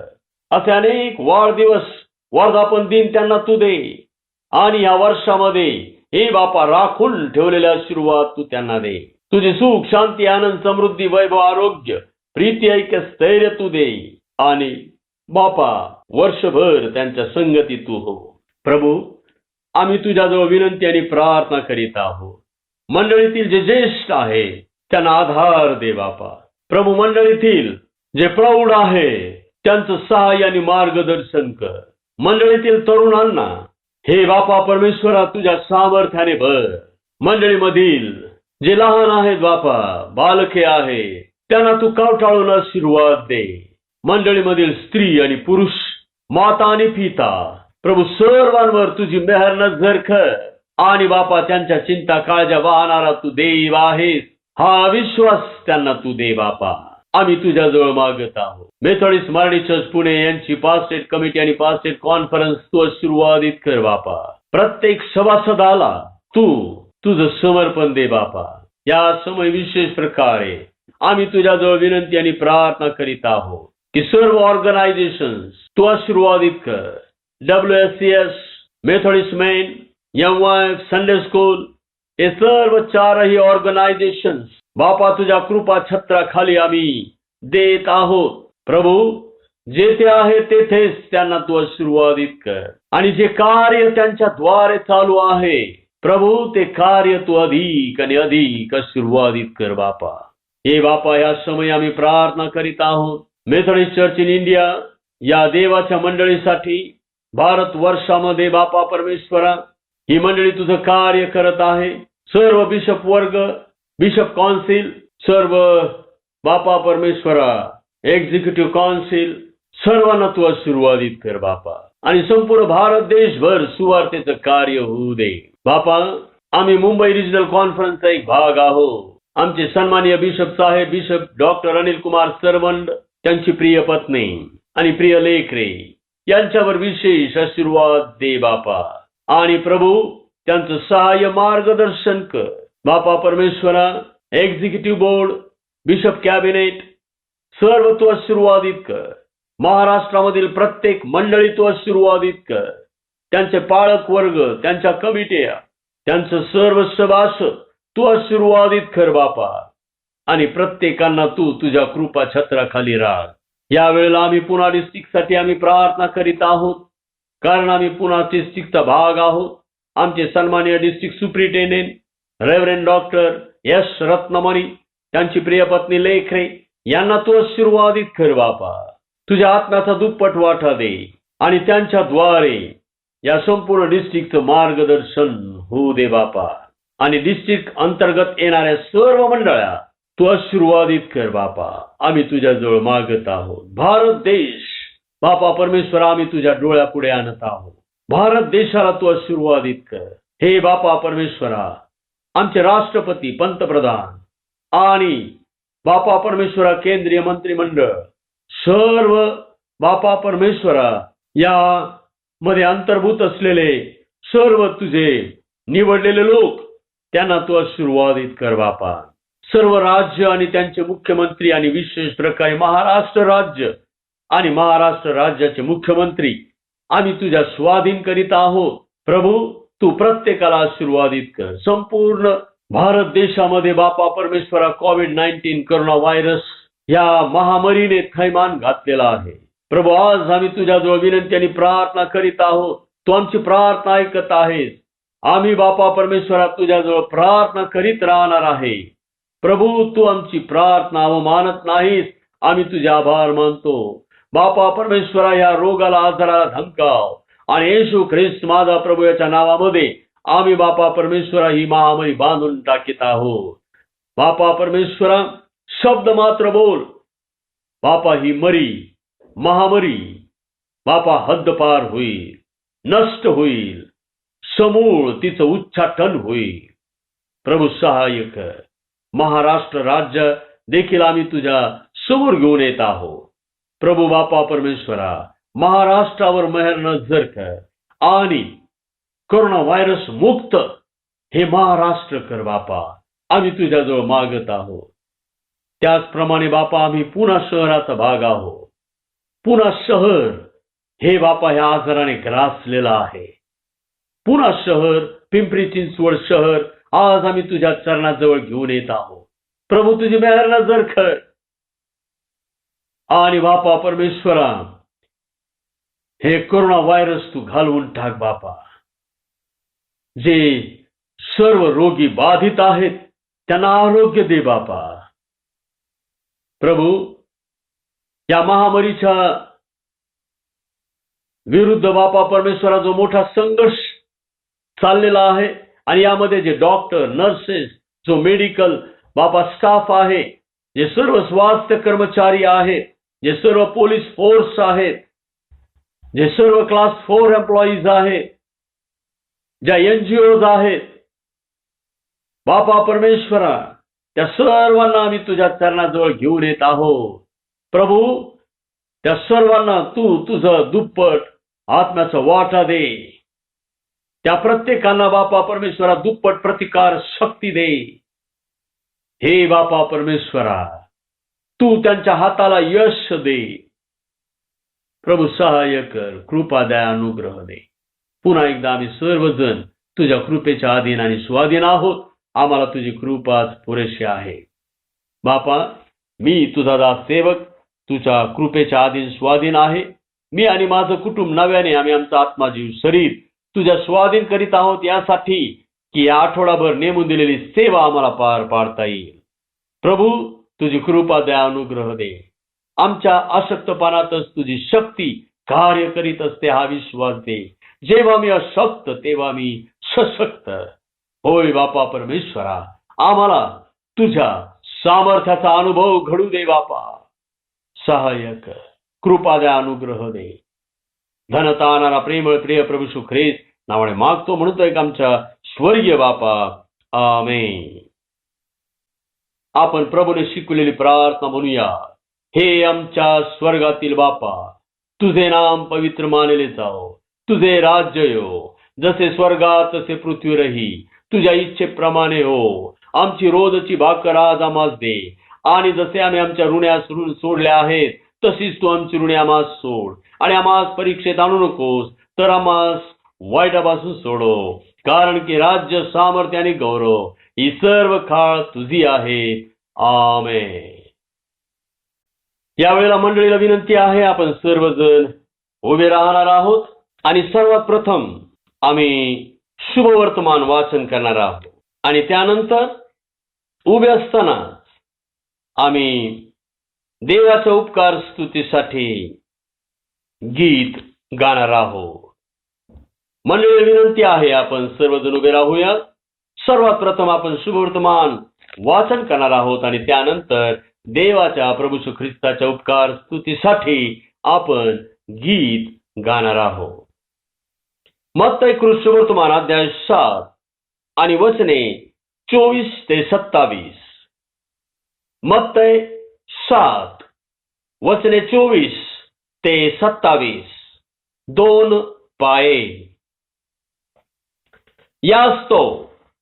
असे अनेक वाढदिवस वर्धापन दिन त्यांना तू दे आणि या वर्षामध्ये हे बापा राखून ठेवलेले आशीर्वाद तू त्यांना दे. तुझे सुख, शांती, आनंद, समृद्धी, वैभव, आरोग्य, प्रीती, ऐक्य, स्थैर्य तू दे आणि बापा वर्षभर त्यांच्या संगती तू हो. प्रभू, आम्ही तुझ्याजवळ विनंती आणि प्रार्थना करीत आहोत. मंडळीतील जे ज्येष्ठ आहे त्यांना आधार दे बापा. प्रभू, मंडळीतील जे प्रौढ आहे त्यांचं सहाय्य आणि मार्गदर्शन कर. मंडळीतील तरुणांना हे बापा परमेश्वरा तुझ्या सामर्थ्याने भर. मंडळीमधील जे लहान आहेत बापा, बालके आहे, त्यांना तू कवटाळून आशीर्वाद दे. मंडळीमधील स्त्री आणि पुरुष, माता आणि पिता प्रभू, सर्वांवर तुझी मेहर नजर कर आणि बापा त्यांच्या चिंता काळजा वाहणारा तू देव आहेस हा विश्वास त्यांना तू दे बापा. आम्ही तुझ्याजवळ मागत आहोत. मेथोडिस्ट मराठी चर्च पुणे यांची पास्टेट कमिटी आणि पास्टेट कॉन्फरन्स तू आशीर्वादित कर बापा. प्रत्येक सभासदाला तू तुझं समर्पण दे बापा. या समय विशेष प्रकारे आम्ही तुझ्याजवळ विनंती आणि प्रार्थना करीत आहोत की सर्व ऑर्गनायझेशन्स तू आशीर्वादित कर. WSCS, Methodist main, MYF, Sunday school, हे सर्व चारही ऑर्गनायझेशन्स बापा तुझ्या कृपा छत्राखाली आम्ही देत आहोत. प्रभू, जेथे आहे तेथेच त्यांना तू आशीर्वादित कर आणि जे कार्य त्यांच्या द्वारे चालू आहे प्रभू, ते कार्य तू अधिक आणि अधिक आशीर्वादित कर बापा. हे बापा, या समय आम्ही प्रार्थना करीत आहोत मेथोडिस्ट चर्च इन इंडिया या देवाच्या मंडळीसाठी. भारत वर्षामध्ये बापा परमेश्वरा ही मंडळी तुझं कार्य करत आहे. सर्व बिशप वर्ग, बिशप काउन्सिल, सर्व बापा परमेश्वरा एक्झिक्युटिव्ह काउन्सिल, सर्वांना तू आशीर्वादित कर बापा आणि संपूर्ण भारत देशभर सुवार्तेचं कार्य होऊ दे बापा. आम्ही मुंबई रिजनल कॉन्फरन्सचा एक भाग आहोत. आमचे सन्माननीय बिशप साहेब, बिशप डॉक्टर अनिल कुमार सरवंड, त्यांची प्रिय पत्नी आणि प्रिय लेकरे यांच्यावर विशेष आशीर्वाद दे बापा आणि प्रभू त्यांचं सहाय्य मार्गदर्शन कर बापा परमेश्वरा. एक्झिक्युटिव्ह बोर्ड, बिशप कॅबिनेट सर्व तू आशीर्वादित कर. महाराष्ट्रामधील प्रत्येक मंडळी तू आशीर्वादित कर. त्यांचे पाळक वर्ग, त्यांच्या कमिट्या, त्यांचं सर्व सभासद तू आशीर्वादित कर बापा आणि प्रत्येकांना तू तुझ्या कृपा छत्राखाली राख. यावेळेला आम्ही पुणा डिस्ट्रिक्टसाठी आम्ही प्रार्थना करीत आहोत, कारण आम्ही पुणा डिस्ट्रिक्टचा भाग आहोत. आमचे सन्माननीय district superintendent reverend doctor S Ratnamani, त्यांची प्रिय पत्नी लेखरे यांना तू आशीर्वादित कर बापा. तुझ्या आत्म्याचा दुप्पट वाटा दे आणि त्यांच्याद्वारे या संपूर्ण डिस्ट्रिक्टचं मार्गदर्शन होऊ दे बापा आणि डिस्ट्रिक्ट अंतर्गत येणाऱ्या सर्व मंडळा तू आशीर्वादित कर बापा. आम्ही तुझ्याजवळ मागत आहोत. भारत देश बापा परमेश्वरा आम्ही तुझ्या डोळ्यापुढे आणत आहोत. भारत देशाला तू आशीर्वादित कर. हे बापा परमेश्वरा, आमचे राष्ट्रपती, पंतप्रधान आणि बापा परमेश्वरा केंद्रीय मंत्रिमंडळ सर्व बापा परमेश्वरा या मध्ये अंतर्भूत असलेले सर्व तुझे निवडलेले लोक त्यांना तू आशीर्वादित कर बापा. सर्व राज्य आणि त्यांचे मुख्यमंत्री आणि विशेष प्रकारे महाराष्ट्र राज्य आणि महाराष्ट्र राज्याचे मुख्यमंत्री आम्ही तुझ्या स्वाधीन करीत आहोत. प्रभू, तू प्रत्येकाला आशीर्वादित कर. संपूर्ण भारत देशामध्ये बापा परमेश्वरा कोविड-19 करोना व्हायरस या महामारीने थैमान घातलेला आहे. प्रभू, आज आम्ही तुझ्याजवळ विनंती आणि प्रार्थना करीत आहोत. तू आमची प्रार्थना ऐकत आहेस. आम्ही बापा परमेश्वरा तुझ्याजवळ प्रार्थना करीत राहणार आहे. प्रभू, तू आमची प्रार्थना अवमानत नाहीस. आम्ही तुझे आभार मानतो. बापा परमेश्वरा, या रोगाला आजाराला धमकाव आणि येशू ख्रिस्त माझा प्रभू याच्या नावामध्ये आम्ही बापा परमेश्वरा ही महामारी बांधून टाकीत आहोत. बापा परमेश्वरा, शब्द मात्र बोल. बापा, ही महामारी बापा हद्दपार होईल, नष्ट होईल, समूळ तिचं उच्चाटन होईल. प्रभू, सहाय्य कर. महाराष्ट्र राज्य देखील आम्ही तुझ्या समोर घेऊन येत आहोत. प्रभू बापा परमेश्वरा, महाराष्ट्रावर मेहर नजर कर आणि कोरोना व्हायरस मुक्त हे महाराष्ट्र कर. बापा, आम्ही तुझ्याजवळ मागत आहोत. त्याचप्रमाणे बापा, आम्ही पुणा शहराचा भाग आहोत. पुणा शहर हे बापा ह्या आजाराने ग्रासलेलं आहे. पुणा शहर, पिंपरी चिंचवड शहर आज आम्ही तुझ्या चरणाजवळ घेऊन येत आहोत. प्रभू, तुझी मेहर नजर कर आणि बापा परमेश्वरा, हे कोरोना व्हायरस तू घालवून टाक. बापा, जे सर्व रोगी बाधित आहेत त्यांना आरोग्य दे. बापा प्रभू, या महामारीच्या विरुद्ध बापा परमेश्वरा जो मोठा संघर्ष चाललेला आहे आणि यामध्ये जे डॉक्टर, नर्सेस, जो मेडिकल बापा स्टाफ आहे, जे सर्व स्वास्थ्य कर्मचारी आहेत, जे सर्व पोलीस फोर्स आहेत, जे सर्व क्लास 4 एम्प्लॉईज आहेत, ज्या NGOज आहेत, बापा परमेश्वरा, त्या सर्वांना आम्ही तुझ्या चरणाजवळ घेऊन येत आहोत. प्रभू, त्या सर्वांना तू तुझं दुप्पट आत्म्याचा वाटा दे. त्या प्रत्येकांना बापा परमेश्वरा दुप्पट प्रतिकार शक्ती दे. हे बापा परमेश्वरा, तू त्यांच्या हाताला यश दे. प्रभू, सहाय्य कर, कृपा दया, अनुग्रह दे. पुन्हा एकदा आम्ही सर्वजण तुझ्या कृपेच्या अधीन आणि स्वाधीन आहोत. आम्हाला तुझी कृपाच पुरेशी आहे. बापा, मी तुझा दास सेवक तुझ्या कृपेच्या अधीन स्वाधीन आहे. मी आणि माझं कुटुंब नव्याने आम्ही आमचा आत्मा, जीव, शरीर तुझ्या स्वाधीन करीत आहोत, यासाठी की या आठवडाभर नेमून दिलेली सेवा आम्हाला पार पाडता येईल. प्रभू, तुझी कृपा दया, अनुग्रह दे. आमच्या अशक्तपणातच तुझी शक्ती कार्य करीत असते हा विश्वास दे. जेव्हा मी अशक्त तेव्हा मी सशक्त. होय बापा परमेश्वरा, आम्हाला तुझ्या सामर्थ्याचा अनुभव घडू दे. बापा, सहाय्य कर, कृपा दया, अनुग्रह दे. धनता आणणारा प्रेमळ प्रिय प्रभू येशू ख्रिस्त नावाने मागतो, म्हणतोय का आमच्या स्वर्गीय बापा, आमेन. आपण प्रभूने शिकवलेली प्रार्थना म्हणूया. हे आमच्या स्वर्गातील बापा, तुझे नाम पवित्र मानले जाओ, तुझे राज्य येओ, जसे स्वर्गात तसे पृथ्वीवरही तुझ्या इच्छेप्रमाणे हो. आमची रोजची भाकर आज आम्हास दे, आणि जसे आम्ही आमच्या ऋण्यास ऋण सोडल्या आहेत तशीच तू आमची ऋणे आम्हास सोड, आणि आम्हास परीक्षेत आणू नकोस, तर आम्हास वाईटापासून सोडो. कारण की राज्य, सामर्थ्य आणि गौरव ही सर्व काळ तुझी आहे. आमेन. यावेळेला मंडळीला विनंती आहे, आपण सर्वजण उभे राहणार आहोत आणि सर्वात प्रथम आम्ही शुभवर्तमान वाचन करणार आहोत, आणि त्यानंतर उभे असताना आम्ही देवाच्या उपकार स्तुतीसाठी गीत गाणार आहोत. मंडळीला विनंती आहे, आपण सर्वजण उभे राहूया. सर्वात प्रथम आपण शुभवर्तमान वाचन करणार आहोत आणि त्यानंतर देवाच्या प्रभू येशू ख्रिस्ताच्या उपकार स्तुतीसाठी आपण गीत गाणार आहोत. मत्तई शुभवर्तमान अध्याय 7 आणि वचने 24 ते 27. मत्तई 7 वचने 24 ते 27. 2 पाये. यास तो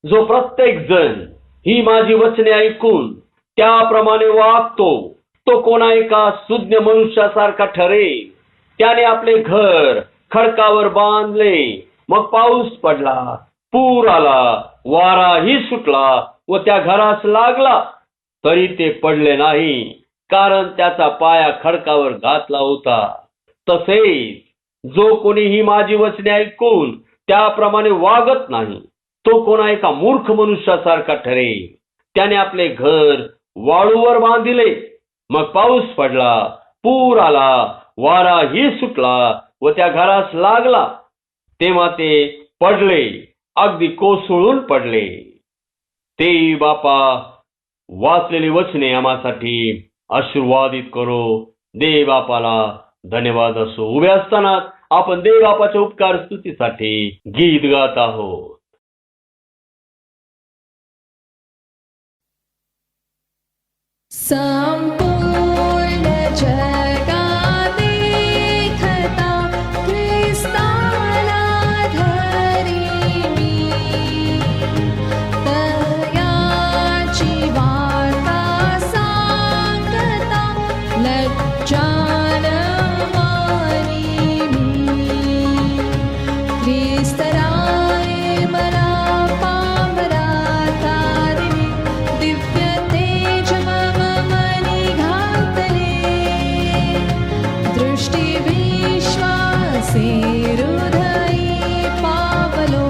जो प्रत्येक जण ही माझी वचने ऐकून त्याप्रमाणे वागतो तो कोणा एका सुज्ञ मनुष्यासारखा ठरेल. त्याने आपले घर खडकावर बांधले, मग पाऊस पडला, पूर आला, वाराही सुटला व त्या घरास लागला, तरी ते पडले नाही, कारण त्याचा पाया खडकावर घातला होता. तसेच जो कोणी ही माझी वचने ऐकून त्याप्रमाणे वागत नाही तो कोणा एका मूर्ख मनुष्यासारखा ठरेल. त्याने आपले घर वाळूवर बांधिले, मग पाऊस पडला, पूर आला, वाराही सुटला व त्या घरास लागला, तेव्हा ते पडले, अगदी कोसळून पडले. ते बापा वाचलेली वचने आम्हासाठी आशीर्वादित करो. दे बापाला धन्यवाद असो. उभे असताना आपण देव बापाच्या उपकार स्तुतीसाठी गीत गात आहोत. संपूर्ण जगा देखता ख्रिस्ताला धरी मी, तयाची वार्ता सांगता लज्जान मानी मी. ख्रिस्तराय मला पामरा तारिणी, दिव्य तेज मम मनी घातले. दृष्टी विश्वासे हृदयी पावलो,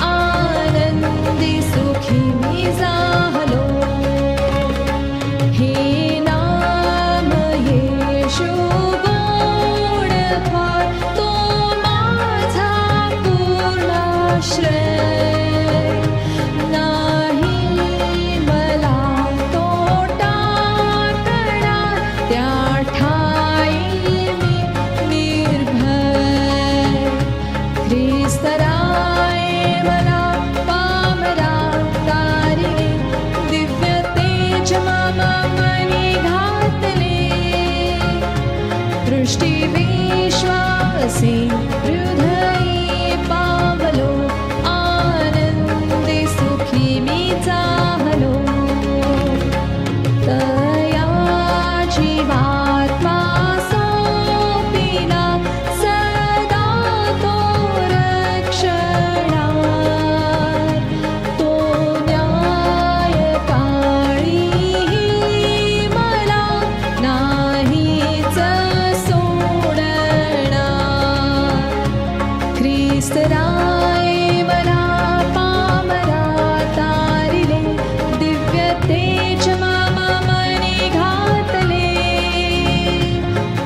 आनंदी सुखी मी झालो. हे नाम येशू गुणफार, तो माझा पूर्णाश्रय. नाही मला तोटा करणार, त्या ठाई मी निर्भय. ख्रिस्तराय मला पामरा तारिणे, दिव्य तेज मम मनी घातले. दृष्टी विश्वासे हृदयी पावलो, आनंदी सुखी मी झालो. तयाची आत्मा सोपिला, सदा तो रक्षणार. तो न्यायकाळी मला नाहीच सोडणार. ख्रिस्तराय मला पामरा तारिले, दिव्य तेज मम मनी घातले.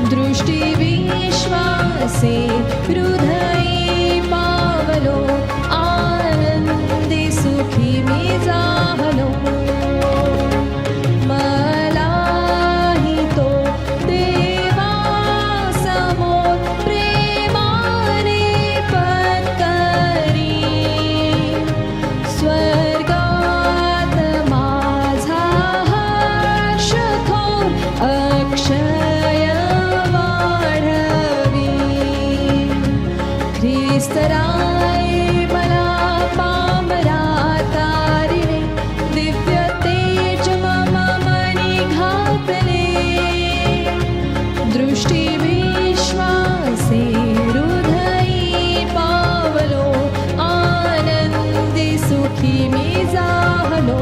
दृष्टी विश्वासे हृदयी पावलो, आनंदी सुखी मी झालो. मलाही तो देवा समोर प्रेमाने पत्करी. स्वर्गात माझा हर्ष थोर अक्षय वाढवी. ख्रिस्तराय मला पामरा तारिणे, दिव्य तेज मम मनी घातले. दृष्टी विश्वासे हृदयी पावलो, आनंदी सुखी मी झालो.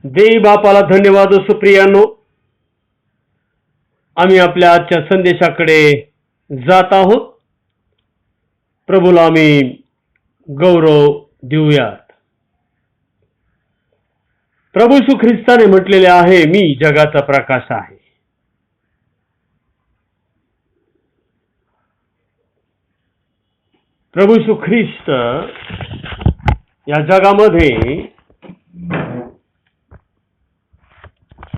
देव बापाला धन्यवाद असो. प्रियानो, आम्ही आपल्या आजच्या संदेशाकडे जात आहोत. प्रभूला आम्ही गौरव देऊयात. प्रभू येशू ख्रिस्ताने म्हटलेले आहे, मी जगाचा प्रकाश आहे. प्रभू येशू ख्रिस्त या जगामध्ये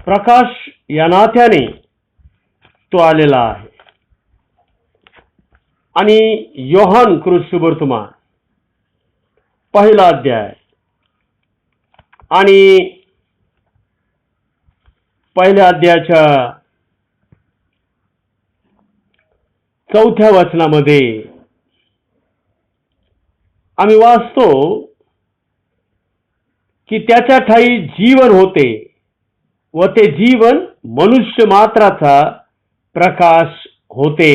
प्रकाश या नात्याने तो आलेला आहे. आणि योहान कृष्णवर्तमान पहिला अध्याय आणि पहिल्या अध्यायाच्या 4थ्या वचनामध्ये आम्ही वाचतो की त्याच्या ठायी जीवन होते व ते जीवन मनुष्य मात्राचा प्रकाश होते.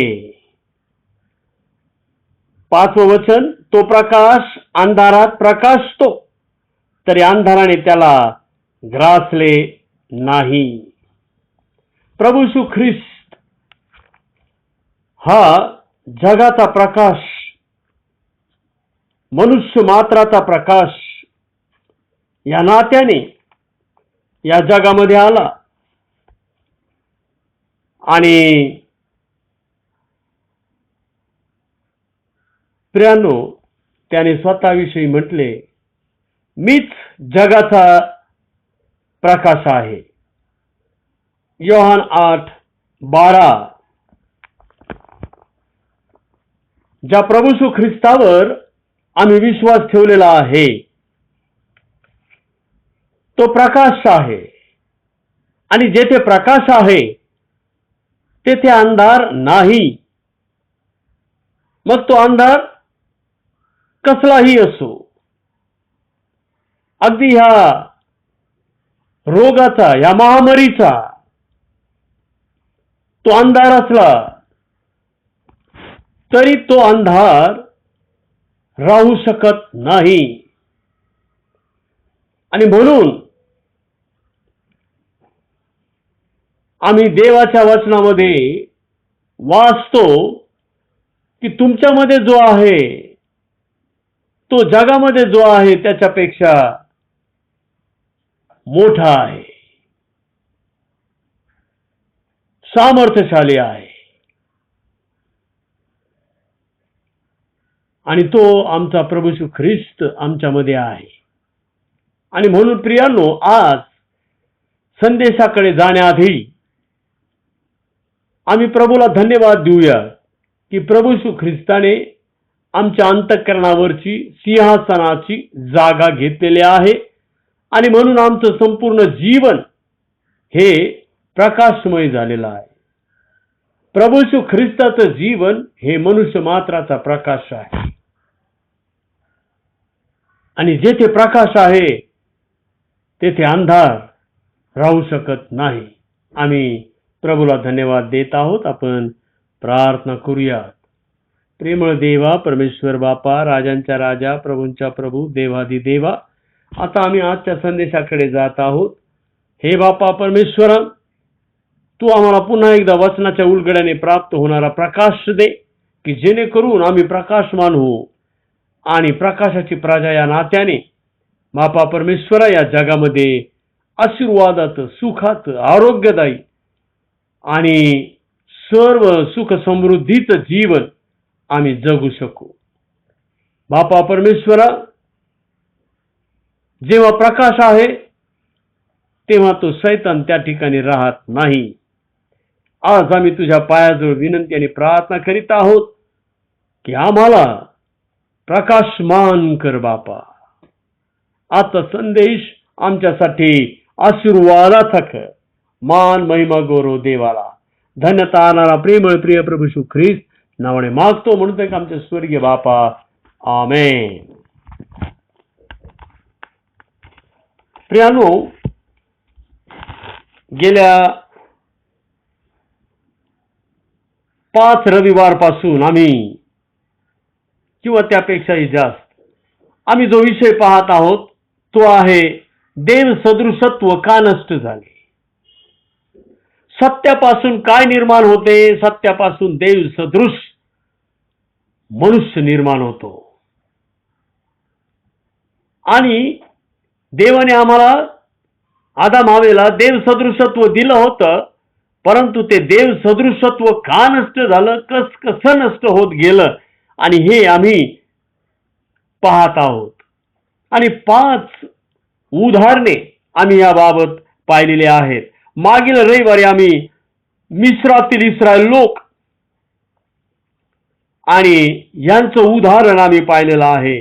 5वं वचन, तो प्रकाश अंधारात प्रकाशतो तरी अंधाराने त्याला ग्रासले नाही. प्रभू येशू ख्रिस्त हा जगाचा प्रकाश, मनुष्य मात्राचा प्रकाश या नात्याने या जगामध्ये आला आणि प्रियांनो, त्याने स्वतःविषयी म्हटले, मीच जगाचा प्रकाश आहे. योहान 8:12. ज्या प्रभू येशू ख्रिस्तावर आम्ही विश्वास ठेवलेला आहे तो प्रकाश आहे आणि जेथे प्रकाश आहे तेथे अंधार नाही. मग तो अंधार कसलाही असो, अगदी ह्या रोगाचा, या महामारीचा तो अंधार असला तरी तो अंधार राहू शकत नाही. आणि म्हणून आम्ही देवाच्या वचनामध्ये वाचतो की तुमच्यामध्ये जो आहे तो जगामध्ये जो आहे त्याच्यापेक्षा मोठा आहे, सामर्थ्यशाली आहे. आणि तो आमचा प्रभू येशू ख्रिस्त आमच्यामध्ये आहे. आणि म्हणून प्रियांनो, आज संदेशाकडे जाण्याआधी आम्ही प्रभूला धन्यवाद देऊया की प्रभू येशू ख्रिस्ताने आमच्या अंतःकरणावरची सिंहासनाची जागा घेतलेली आहे आणि म्हणून आमचं संपूर्ण जीवन हे प्रकाशमय झालेलं आहे. प्रभू येशू ख्रिस्ताचं जीवन हे मनुष्य मात्राचा प्रकाश आहे आणि जेथे प्रकाश आहे तेथे अंधार राहू शकत नाही. आम्ही प्रभूला धन्यवाद देत आहोत. आपण प्रार्थना करूयात. प्रेमळ देवा, परमेश्वर बापा, राजांच्या राजा, प्रभूंच्या प्रभू, देवादी देवा, आता आम्ही आजच्या संदेशाकडे जात आहोत. हे बापा परमेश्वरा, तू आम्हाला पुन्हा एकदा वचनाच्या उलगड्याने प्राप्त होणारा प्रकाश दे की जेणेकरून आम्ही प्रकाशमान होऊ आणि प्रकाशाची प्रजा या नात्याने बापा परमेश्वरा या जगामध्ये आशीर्वादात, सुखात, आरोग्यदायी आणि सर्व सुख समृद्धीचं जीवन आम्ही जगू शकू. बापा परमेश्वरा, जेव्हा प्रकाश आहे तेव्हा तो शैतान त्या ठिकाणी राहत नाही. आज आम्ही तुझ्या पायाजवळ विनंती आणि प्रार्थना करीत आहोत की आम्हाला प्रकाशमान कर बापा. आजचा संदेश आमच्यासाठी आशीर्वादाचा कर. मान महिमा गौरव देवाला. धन्यता आणणारा प्रेमळ प्रिय प्रभू येशू ख्रिस्त नावाने मागतो, म्हणतो की आमच्या स्वर्गीय बापा, आमेन. प्रियानो, गेल्या 5 रविवारपासून आम्ही किंवा त्यापेक्षाही जास्त आम्ही जो विषय पाहत आहोत तो आहे देव सदृशत्व का नष्ट झाले. सत्यापासून काय निर्माण होते? सत्यापासून देव सदृश मनुष्य निर्माण होतो. आणि देवाने आम्हाला, आदाम हवेला देव सदृशत्व दिलं होतं, परंतु ते देव सदृशत्व का नष्ट झालं, कसं नष्ट होत गेलं, आणि हे आम्ही पाहत आहोत. आणि 5 उदाहरणे आम्ही याबाबत पाहिलेली आहेत. मागील रविवारी आम्ही मिस्रातील इस्रायल लोक आणि यांचं उदाहरण आम्ही पाहिलेलं आहे.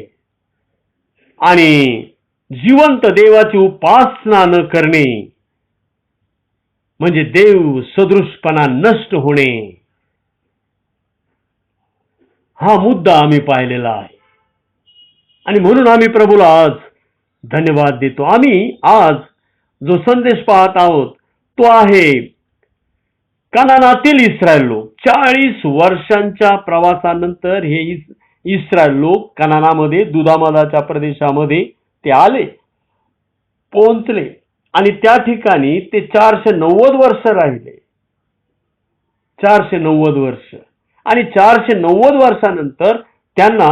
आणि जिवंत देवाची उपासना न करणे म्हणजे देव सदृशपणा नष्ट होणे. हा मुद्दा आम्ही पाहिलेला आहे आणि म्हणून आम्ही प्रभूला आज धन्यवाद देतो. आम्ही आज जो संदेश पाहत आहोत तो आहे कनानातील इस्रायल लोक. 40 वर्षांच्या प्रवासानंतर हे इस्रायल लोक कनानामध्ये दुधामधाच्या प्रदेशामध्ये ते आले, पोहोचले आणि त्या ठिकाणी ते 490 वर्ष राहिले. 490 वर्ष आणि 490 वर्षानंतर त्यांना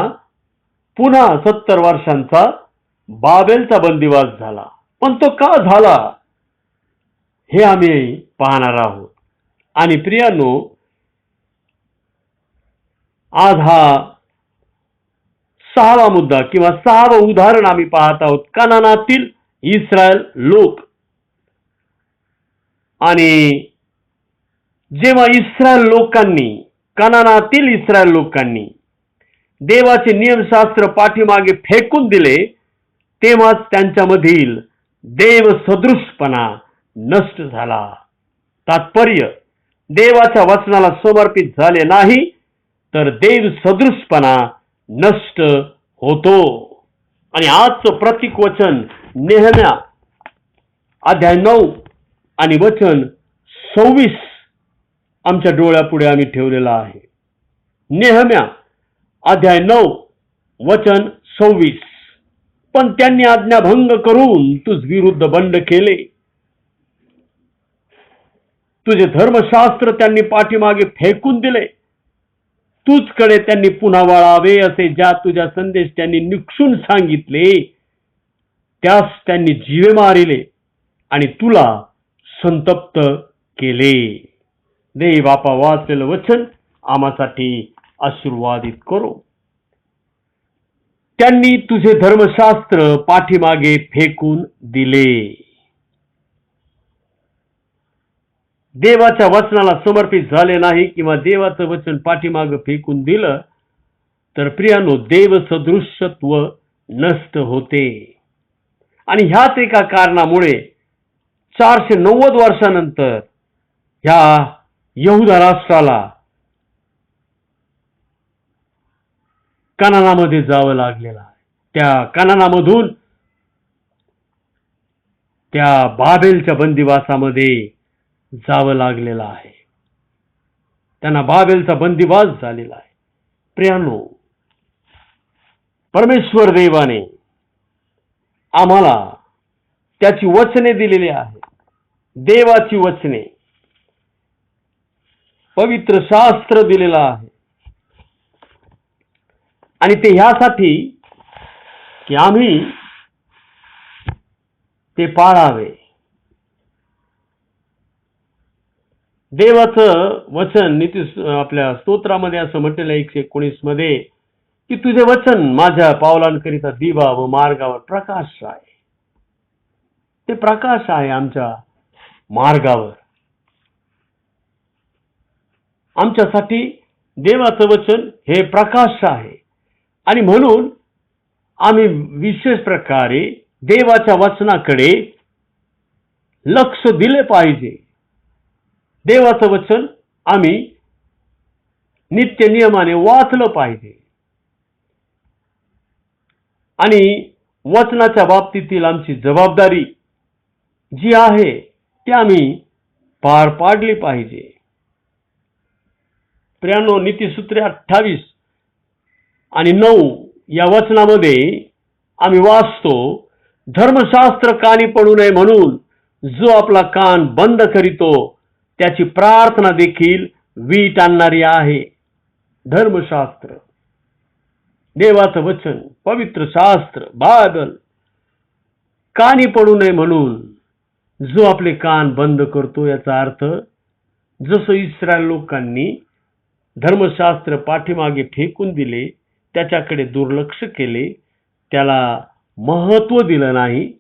पुन्हा 70 वर्षांचा बाबेलचा बंदिवास झाला. पण तो का झाला हे आम्ही पाहणार आहोत. आणि प्रियांनो, आज हा 6वा मुद्दा किंवा 6वं उदाहरण आम्ही पाहत आहोत, कनानातील इस्रायल लोक. आणि जेव्हा इस्रायल लोकांनी, कनानातील इस्रायल लोकांनी देवाचे नियमशास्त्र पाठीमागे फेकून दिले, तेव्हाच त्यांच्यामधील देव सदृशपणा नष्ट झाला. तात्पर्य, देवाच्या वचनाला समर्पित झाले नाही तर देव सदृशपणा नष्ट होतो. आणि आजचं प्रतीक वचन नेहम्या अध्याय 9 आणि वचन 26 आमच्या डोळ्यापुढे आम्ही ठेवलेला आहे. नेहम्या अध्याय 9 वचन 26. पण त्यांनी आज्ञाभंग करून तुझ विरुद्ध बंड केले, तुझे धर्मशास्त्र त्यांनी पाठीमागे फेकून दिले, तुझकडे त्यांनी पुन्हा वळावे असे ज्या तुझ्या संदेश त्यांनी निक्षून सांगितले, त्यास त्यांनी जीवे मारिले आणि तुला संतप्त केले. दे बापा वाचलेलं वचन आम्हासाठी आशीर्वादित करो. त्यांनी तुझे धर्मशास्त्र पाठीमागे फेकून दिले. देवाच्या वचनाला समर्पित झाले नाही किंवा देवाचं वचन पाठीमागे फेकून दिलं तर प्रियानो, देव सदृशत्व नष्ट होते. आणि ह्याच एका कारणामुळे 490 वर्षानंतर ह्या यहुदा राष्ट्राला कनानामध्ये जावं लागलेलं आहे. त्या कनानामधून त्या बाबेलच्या बंदिवासामध्ये जावं लागलेलं आहे. त्यांना बाबेलचा बंदिवास झालेला आहे. प्रियानो, परमेश्वर देवाने आम्हाला त्याची वचने दिलेली आहेत. देवाची वचने, पवित्र शास्त्र दिलेलं आहे. आणि ते ह्यासाठी की आम्ही ते पाळावे. देवाचं वचन नीती आपल्या स्तोत्रामध्ये असं म्हटलेलं 119 मध्ये की तुझे वचन माझ्या पावलांकरिता दिवा व मार्गावर प्रकाश आहे. ते प्रकाश आहे आमच्या मार्गावर. आमच्यासाठी देवाचं वचन हे प्रकाश आहे. आणि म्हणून आम्ही विशेष प्रकारे देवाच्या वचनाकडे लक्ष दिले पाहिजे. देवाचं वचन आम्ही नित्य नियमाने वाचलं पाहिजे. आणि वचनाच्या बाबतीतील आमची जबाबदारी जी आहे ती आम्ही पार पाडली पाहिजे. प्रियांनो, नीतिसूत्रे 28 आणि 9 या वचनामध्ये आम्ही वाचतो, धर्मशास्त्र कानी पडू नये म्हणून जो आपला कान बंद करीतो त्याची प्रार्थना देखील वीट आणणारी आहे. धर्मशास्त्र, देवाचं वचन, पवित्र शास्त्र, बायबल कानी पडू नये म्हणून जो आपले कान बंद करतो, याचा अर्थ जसं इस्रायल लोकांनी धर्मशास्त्र पाठीमागे फेकून दिले, त्याच्याकडे दुर्लक्ष केले, त्याला महत्व दिलं नाही,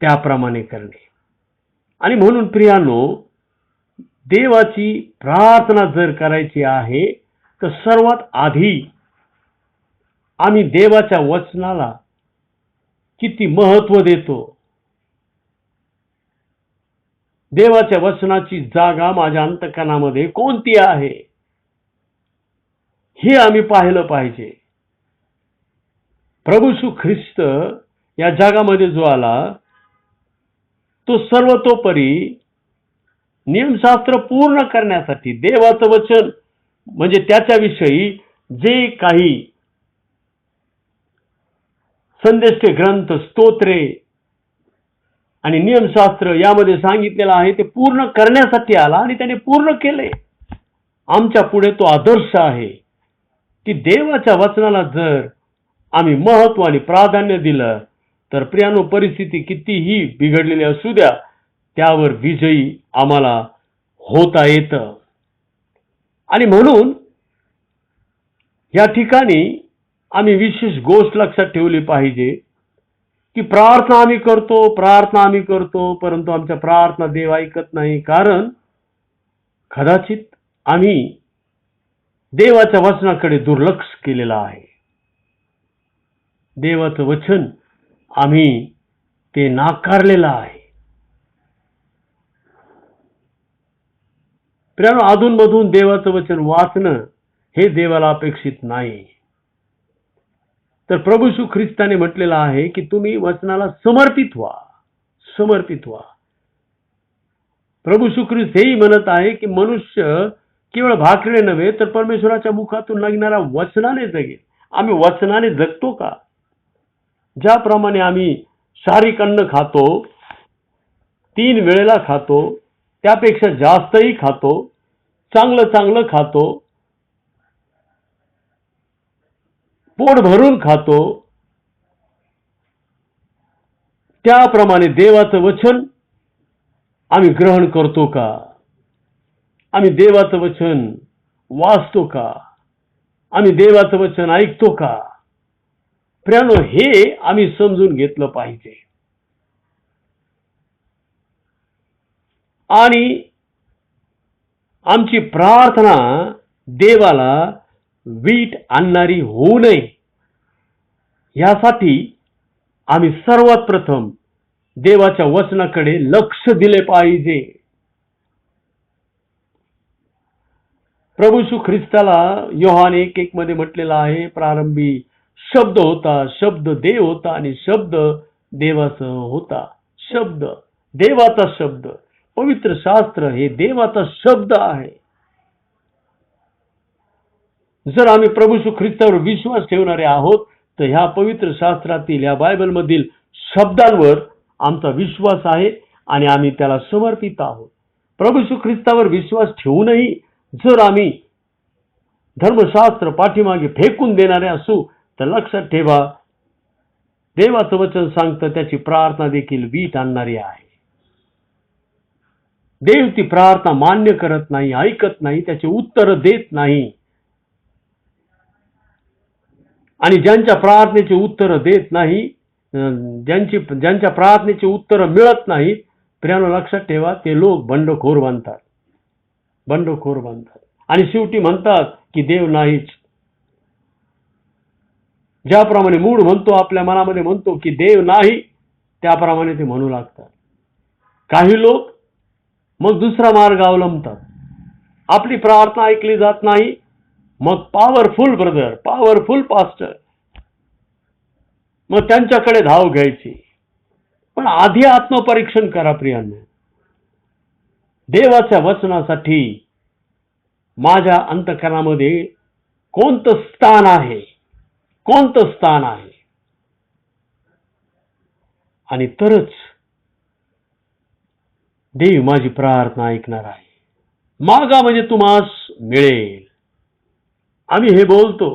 त्याप्रमाणे करणे. आणि म्हणून प्रियानो, देवाची प्रार्थना जर करायची आहे तर सर्वात आधी आम्ही देवाच्या वचनाला किती महत्व देतो. देवाच्या वचनाची जागा माझ्या अंतःकरणामध्ये कोणती आहे? हे आम्ही पाहिलं पाहिजे. प्रभू येशू ख्रिस्त या जगामध्ये जो आला तो सर्वतोपरी नियमशास्त्र पूर्ण करण्यासाठी, देवाचं वचन म्हणजे त्याच्याविषयी जे काही संदेश ग्रंथ, स्तोत्रे आणि नियमशास्त्र यामध्ये सांगितलेलं आहे ते पूर्ण करण्यासाठी आला आणि त्याने पूर्ण केले. आमच्या पुढे तो आदर्श आहे की देवाच्या वचनाला जर आम्ही महत्व आणि प्राधान्य दिलं तर प्रियानो, परिस्थिती कितीही बिघडलेली असू द्या, त्यावर विजयी आम्हाला होता येतं. आणि म्हणून या ठिकाणी आम्ही विशेष गोष्ट लक्षात ठेवली पाहिजे की प्रार्थना आम्ही करतो, परंतु आमच्या प्रार्थना देव ऐकत नाही. कारण कदाचित आम्ही देवाच्या वचनाकडे दुर्लक्ष केलेलं आहे. देवाचं वचन आम्ही ते नाकारलेलं आहे. प्रियानो, अधूनमधून देवाचं वचन वाचणं हे देवाला अपेक्षित नाही. तर प्रभू येशू ख्रिस्ताने म्हटलेलं आहे की तुम्ही वचनाला समर्पित व्हा. प्रभू येशू ख्रिस्त हेही म्हणत आहे की मनुष्य केवळ भाकरीने नव्हे तर परमेश्वराच्या मुखातून निघणाऱ्या वचनाने जगेल. आम्ही वचनाने जगतो का? ज्याप्रमाणे आम्ही शारीरिक अन्न खातो, 3 वेळेला खातो, त्यापेक्षा जास्तही खातो, चांगलं खातो, पोट भरून खातो, त्याप्रमाणे देवाचं वचन आम्ही ग्रहण करतो का? आम्ही देवाचं वचन वाचतो का? आम्ही देवाचं वचन ऐकतो का? प्रियानो, हे आम्ही समजून घेतलं पाहिजे. आणि आमची प्रार्थना देवाला वीट आणणारी होऊ नये यासाठी आम्ही सर्वात प्रथम देवाच्या वचनाकडे लक्ष दिले पाहिजे. प्रभू येशू ख्रिस्ताला योहान 1:1 मध्ये म्हटलेलं आहे, प्रारंभी शब्द होता, शब्द देव होता आणि शब्द देवाचा होता. शब्द, देवाचा शब्द, पवित्र शास्त्र हे देवाचा शब्द आहे. जर आम्ही प्रभू येशू ख्रिस्तावर विश्वास ठेवणारे आहोत तर ह्या पवित्र शास्त्रातील, ह्या बायबलमधील शब्दांवर आमचा विश्वास आहे आणि आम्ही त्याला समर्पित आहोत. प्रभू येशू ख्रिस्तावर विश्वास ठेवूनही जर आम्ही धर्मशास्त्र पाठीमागे फेकून देणारे असू तर लक्षात ठेवा, देवाचं वचन सांगतं त्याची प्रार्थना देखील वीट आणणारी आहे. देव ती प्रार्थना मान्य करत नाही, ऐकत नाही, त्याचे उत्तर देत नाही. आणि ज्यांच्या प्रार्थनेचे उत्तर देत नाही, ज्यांच्या प्रार्थनेचे उत्तर मिळत नाहीत, प्रियानो लक्षात ठेवा, ते लोक बंडखोर बनतात. आणि शेवटी म्हणतात की देव नाहीच. ज्याप्रमाणे मूळ म्हणतो, आपल्या मनामध्ये म्हणतो की देव नाही, त्याप्रमाणे ते म्हणू लागतात. काही लोक मग दुसरा मार्ग अवलंबतात. आपली प्रार्थना ऐकली जात नाही, मग पॉवरफुल ब्रदर, पॉवरफुल पास्टर, मग त्यांच्याकडे धाव घ्यायची. पण आधी आत्मपरीक्षण करा प्रियांनो. देवाच्या वचनासाठी माझ्या अंतःकरणामध्ये कोणतं स्थान आहे? आणि तरच देव माझी प्रार्थना ऐकणार आहे. मागा म्हणजे तुम्हास मिळेल, आम्ही हे बोलतो.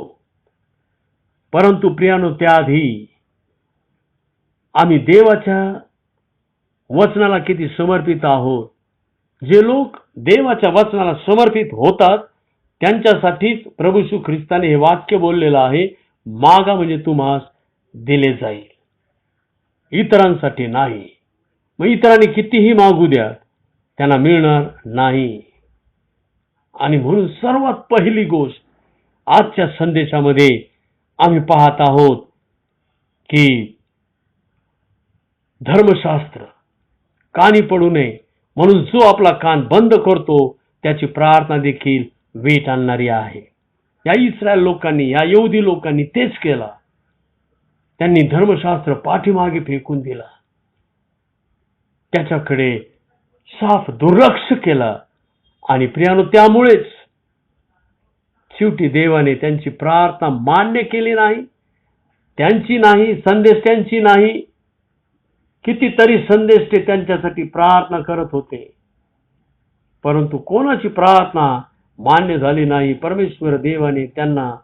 परंतु प्रियानो, त्याआधी आम्ही देवाच्या वचनाला किती समर्पित आहोत? जे लोक देवाच्या वचनाला समर्पित होतात त्यांच्यासाठीच प्रभू येशू ख्रिस्ताने हे वाक्य बोललेलं आहे, मागा म्हणजे तुम्हास दिले जाईल, इतरांसाठी नाही. मग इतरांनी कितीही मागू द्या, त्यांना मिळणार नाही. आणि म्हणून सर्वात पहिली गोष्ट आजच्या संदेशामध्ये आम्ही पाहत आहोत की धर्मशास्त्र कानी पडू नये, म्हणून जो आपला कान बंद करतो त्याची प्रार्थना देखील वीट आणणारी आहे. या इस्रायल लोकांनी, या यहुदी लोकांनी तेच केला. त्यांनी धर्मशास्त्र पाठीमागे फेकून दिला, त्याच्याकडे साफ दुर्लक्ष केलं. आणि प्रियानो, त्यामुळेच शेवटी देवाने त्यांची प्रार्थना मान्य केली नाही. त्यांची नाही, संदेश त्यांची नाही. कितीतरी संदेश ते त्यांच्यासाठी प्रार्थना करत होते, परंतु कोणाची प्रार्थना मान्य झाली नाही. परमेश्वर देवाने त्यांना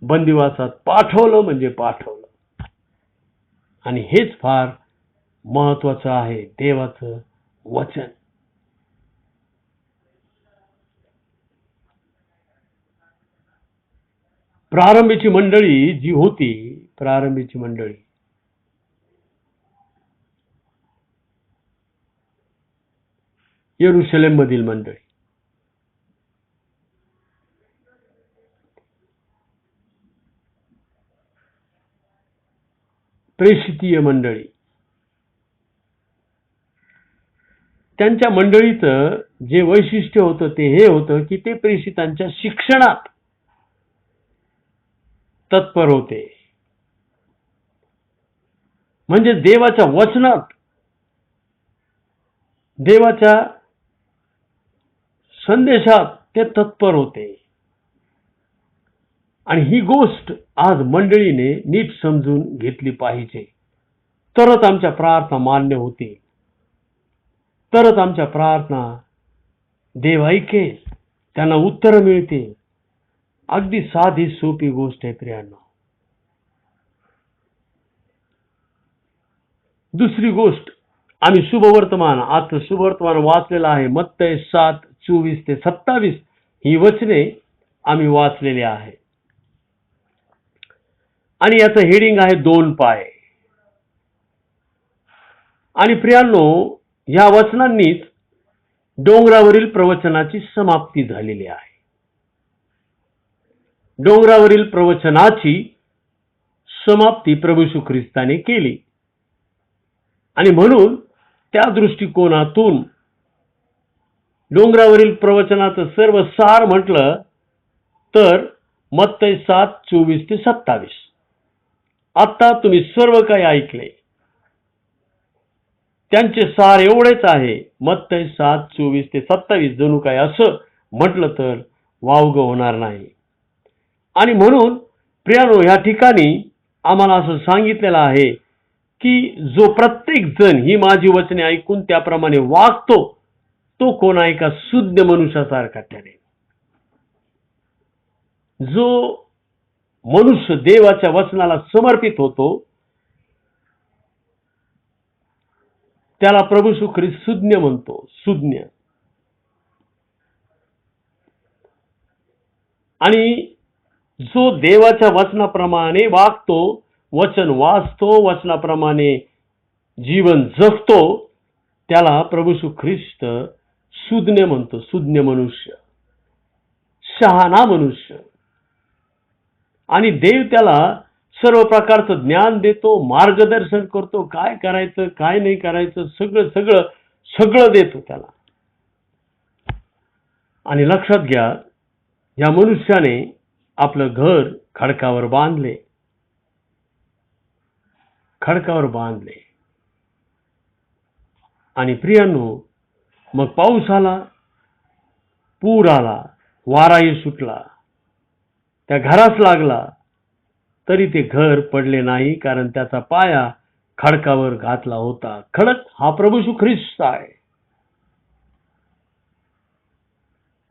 बंदिवासात पाठवलं म्हणजे पाठवलं. आणि हेच फार महत्वाचं आहे, देवाचं वचन. प्रारंभीची मंडळी जी होती, प्रारंभीची मंडळी यरुशलेम मधील मंडळी, प्रेषितीय मंडळी, त्यांच्या मंडळीचं जे वैशिष्ट्य होतं ते हे होतं की ते प्रेषितांच्या शिक्षणात तत्पर होते. म्हणजे देवाच्या वचनात, देवाच्या संदेशात ते तत्पर होते. आणि ही गोष्ट आज मंडळीने नीट समजून घेतली पाहिजे, तरच आमच्या प्रार्थना मान्य होतील, तरच आमच्या प्रार्थना देव ऐकेल, त्यांना उत्तर मिळतील. अगदी साधी सोपी गोष्ट आहे प्रियांनो. दुसरी गोष्ट, आम्ही शुभवर्तमान, आज शुभवर्तमान वाचलेलं आहे, मत्तय 7:24-27 ही वचने आम्ही वाचलेली आहे. आणि याचं हेडिंग आहे 2 पाय. आणि प्रियांनो, या वचनांनीच डोंगरावरील प्रवचनाची समाप्ती झालेली आहे. डोंगरावरील प्रवचनाची समाप्ती प्रभू येशू ख्रिस्ताने केली. आणि म्हणून त्या दृष्टिकोनातून डोंगरावरील प्रवचनाचं सर्व सार म्हटलं तर मत्तय 7:24-27. आता तुम्ही सर्व काही ऐकले, त्यांचे सार एवढेच आहे. मत्तय 7:24-27 जणू काय असं म्हटलं तर वावगं होणार नाही. आणि म्हणून प्रियानो, या ठिकाणी आम्हाला असं सांगितलेलं आहे की जो प्रत्येक जण ही माझी वचने ऐकून त्याप्रमाणे वागतो तो कोण आहे का शुद्ध मनुष्यासारखा ठरेल. जो मनुष्य देवाच्या वचनाला समर्पित होतो त्याला प्रभू येशू ख्रिस्त सुज्ञ म्हणतो, सुज्ञ. आणि जो देवाच्या वचनाप्रमाणे वागतो, वचन वाचतो, वचनाप्रमाणे जीवन जगतो, त्याला प्रभू येशू ख्रिस्त सुज्ञ म्हणतो, सुज्ञ मनुष्य, शहाणा मनुष्य. आणि देव त्याला सर्व प्रकारचं ज्ञान देतो, मार्गदर्शन करतो, काय करायचं काय नाही करायचं सगळं सगळं सगळं देतो त्याला. आणि लक्षात घ्या, या मनुष्याने आपलं घर खडकावर बांधले, खडकावर बांधले. आणि प्रियांनो, मग पाऊस आला, पूर आला, वाराही सुटला, त्या घरास लागला, तरी ते घर पडले नाही, कारण त्याचा पाया खडकावर घातला होता. खडक हा प्रभू येशू ख्रिस्त आहे,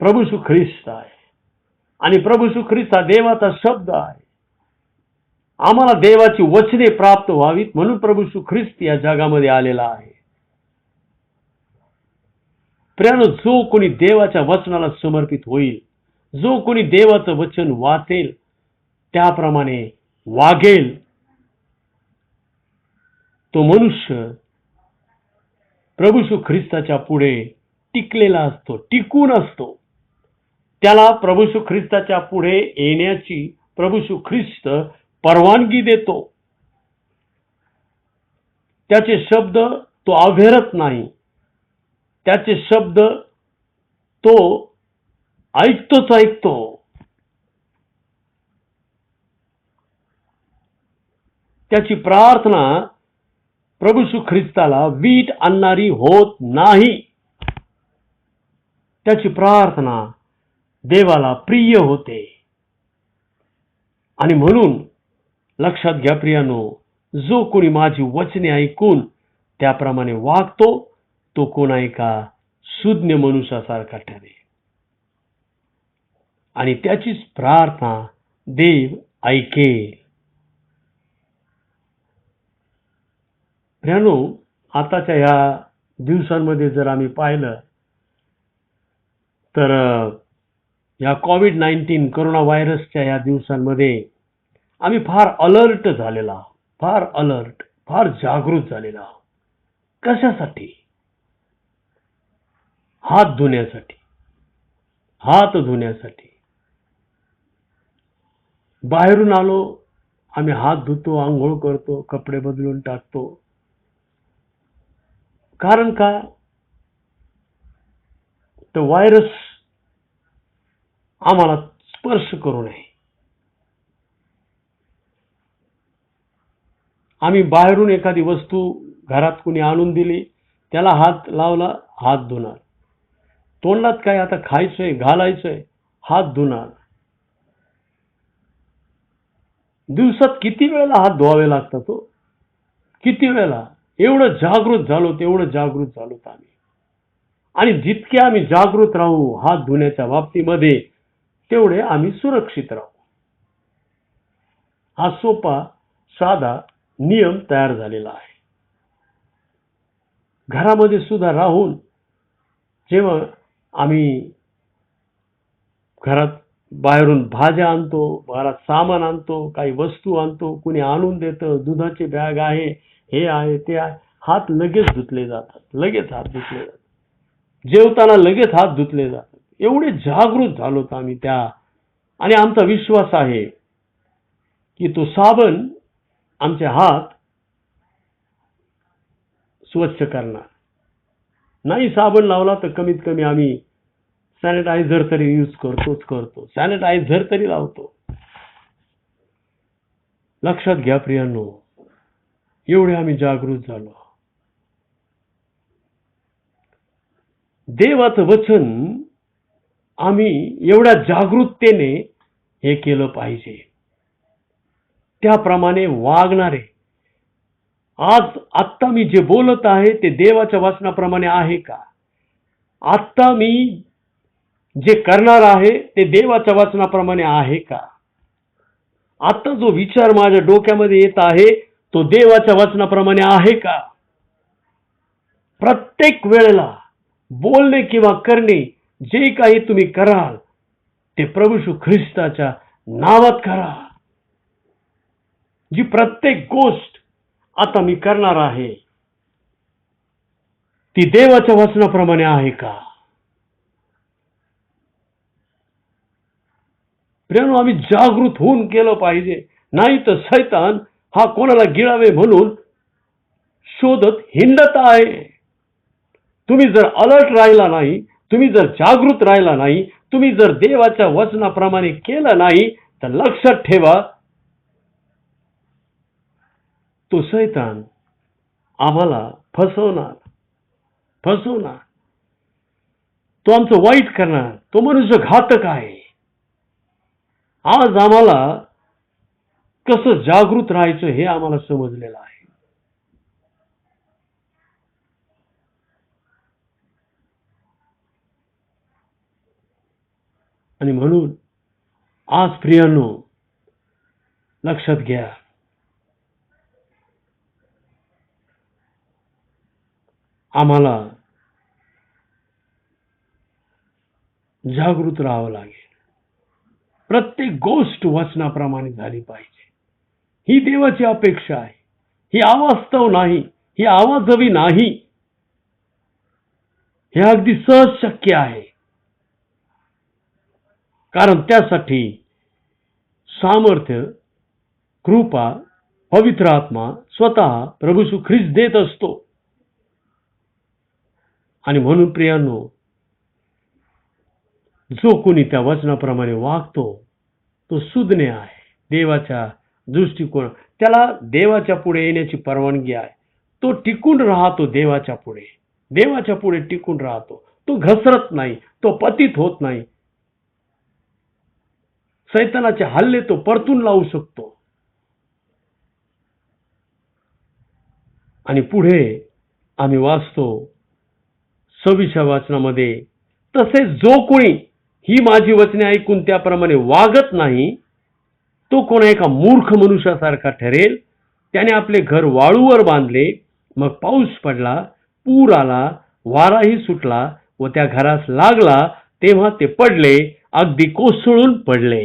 प्रभू येशू ख्रिस्त आहे. आणि प्रभू येशू ख्रिस्त हा देवाचा शब्द आहे. आम्हाला देवाची वचने प्राप्त व्हावीत म्हणून प्रभू येशू ख्रिस्त या जगामध्ये आलेला आहे. प्रियानो, जो कोणी देवाच्या वचनाला समर्पित होईल, जो कोणी देवाचं वचन वाचेल, त्याप्रमाणे वागेल, तो मनुष्य प्रभू येशू ख्रिस्ताच्या पुढे टिकलेला असतो, टिकून असतो. त्याला प्रभू येशू ख्रिस्ताच्या पुढे येण्याची प्रभू येशू ख्रिस्त परवानगी देतो. त्याचे शब्द तो अवहेरत नाही, त्याचे शब्द तो ऐकतोच ऐकतो. त्याची प्रार्थना प्रभू येशू ख्रिस्ताला वीट आणणारी होत नाही. त्याची प्रार्थना देवाला प्रिय होते. आणि म्हणून लक्षात घ्या प्रियानो, जो कोणी माझी वचने ऐकून त्याप्रमाणे वागतो तो कोणा एका सुज्ञ मनुष्यासारखा ठरेल आणि त्याचीच प्रार्थना देव ऐकेल. प्रियानो, आताच्या ह्या दिवसांमध्ये जर आम्ही पाहिलं तर या कोविड-19 कोरोना व्हायरसच्या या दिवसांमध्ये आम्ही फार अलर्ट झालेला आहोत, फार जागृत झालेला आहोत. कशासाठी? हात धुण्यासाठी. बाहेरून आलो, आम्ही हात धुतो, आंघोळ करतो, कपडे बदलून टाकतो. कारण काय? तर व्हायरस आम्हाला स्पर्श करू नये. आम्ही बाहेरून एखादी वस्तू घरात कुणी आणून दिली, त्याला हात लावला, हात धुणार. तोंडात काय आता खायचंय, घालायचंय, हात धुणार. दिवसात किती वेळेला हात धुवावे लागतात हो? किती वेळेला? एवढं जागृत झालो आम्ही. आणि जितके आम्ही जागृत राहू हात धुण्याच्या बाबतीमध्ये तेवढे आम्ही सुरक्षित राहू. हा सोपा साधा नियम तयार झालेला आहे. घरामध्ये सुद्धा राहून जेव्हा आम्ही घरात बाहेरून भाज्या आणतो, घरात सामान आणतो, काही वस्तू आणतो, कुणी आणून देतं, दुधाची बॅग आहे, हे आहे, ते आहे, हात लगेच धुतले जातात. जेवताना लगेच हात धुतले जातात. एवढे जागृत झालोत आम्ही त्या. आणि आमचा विश्वास आहे की तो साबण आमचे हात स्वच्छ करणार. नाही साबण लावला तर कमीत कमी आम्ही सॅनिटायझर तरी यूज करतो. सॅनिटायझर तरी लावतो. लक्षात घ्या प्रियांनो, एवढे आम्ही जागृत झालो. देवाचं वचन आम्ही एवढ्या जागृततेने हे केलं पाहिजे. त्याप्रमाणे वागणारे. आत्ता मी जे बोलत आहे ते देवाच्या वचनाप्रमाणे आहे का? आत्ता मी जे करणार आहे ते देवाच्या वचनाप्रमाणे आहे का? आता जो विचार माझ्या डोक्यामध्ये येत आहे तो देवाच्या वचनाप्रमाणे आहे का? प्रत्येक वेळेला बोलणे किंवा करणे जे काही तुम्ही कराल ते प्रभू येशू ख्रिस्ताच्या नावात करा. जी प्रत्येक गोष्ट आता मी करणार आहे ती देवाच्या वचनाप्रमाणे आहे का? प्रियांनो, आम्ही जागृत होऊन केलं पाहिजे. नाही तर शैतान हा कोणाला गिळावे म्हणून शोधत हिंडत आहे. तुम्ही जर अलर्ट राहिला नाही, तुम्ही जर जागृत राहिला नाही, तुम्ही जर देवाच्या वचनाप्रमाणे केलं नाही तर लक्षात ठेवा, तो शैतान आम्हाला फसवणार. तो आमचं वाईट करणार. तो मनुष्य घातक आहे. आज आम्हाला कसं जागृत राहायचं हे आम्हाला समजलेलं आहे. आणि म्हणून आज प्रियांनो लक्षात घ्या, आम्हाला जागृत राहावं लागेल. प्रत्येक गोष्ट वचनाप्रमाणे झाली पाहिजे. ही देवाची अपेक्षा आहे. ही अवास्तव नाही, ही आवाजवी नाही. हे अगदी सहज शक्य आहे. कारण त्यासाठी सामर्थ्य, कृपा, पवित्र आत्मा स्वतः प्रभू येशू ख्रिस्त देत असतो. आणि म्हणून प्रियांनो, जो कोणी त्या वचनाप्रमाणे वागतो तो सुज्ञ आहे, देवाच्या दृष्टिकोन, त्याला देवाच्या पुढे येण्याची परवानगी आहे. तो टिकून राहतो देवाच्या पुढे, देवाच्या पुढे टिकून राहतो. तो घसरत नाही, तो पतित होत नाही. सैतानाचे हल्ले तो परतून लावू शकतो. आणि पुढे आम्ही वाचतो 26व्या वचनामध्ये, तसेच जो कोणी ही माझी वचने ऐकून त्याप्रमाणे वागत नाही तो कोणा एका मूर्ख मनुष्यासारखा ठरेल. त्याने आपले घर वाळूवर बांधले, मग पाऊस पडला, पूर आला, वाराही सुटला व त्या घरास लागला, तेव्हा ते पडले, अगदी कोसळून पडले.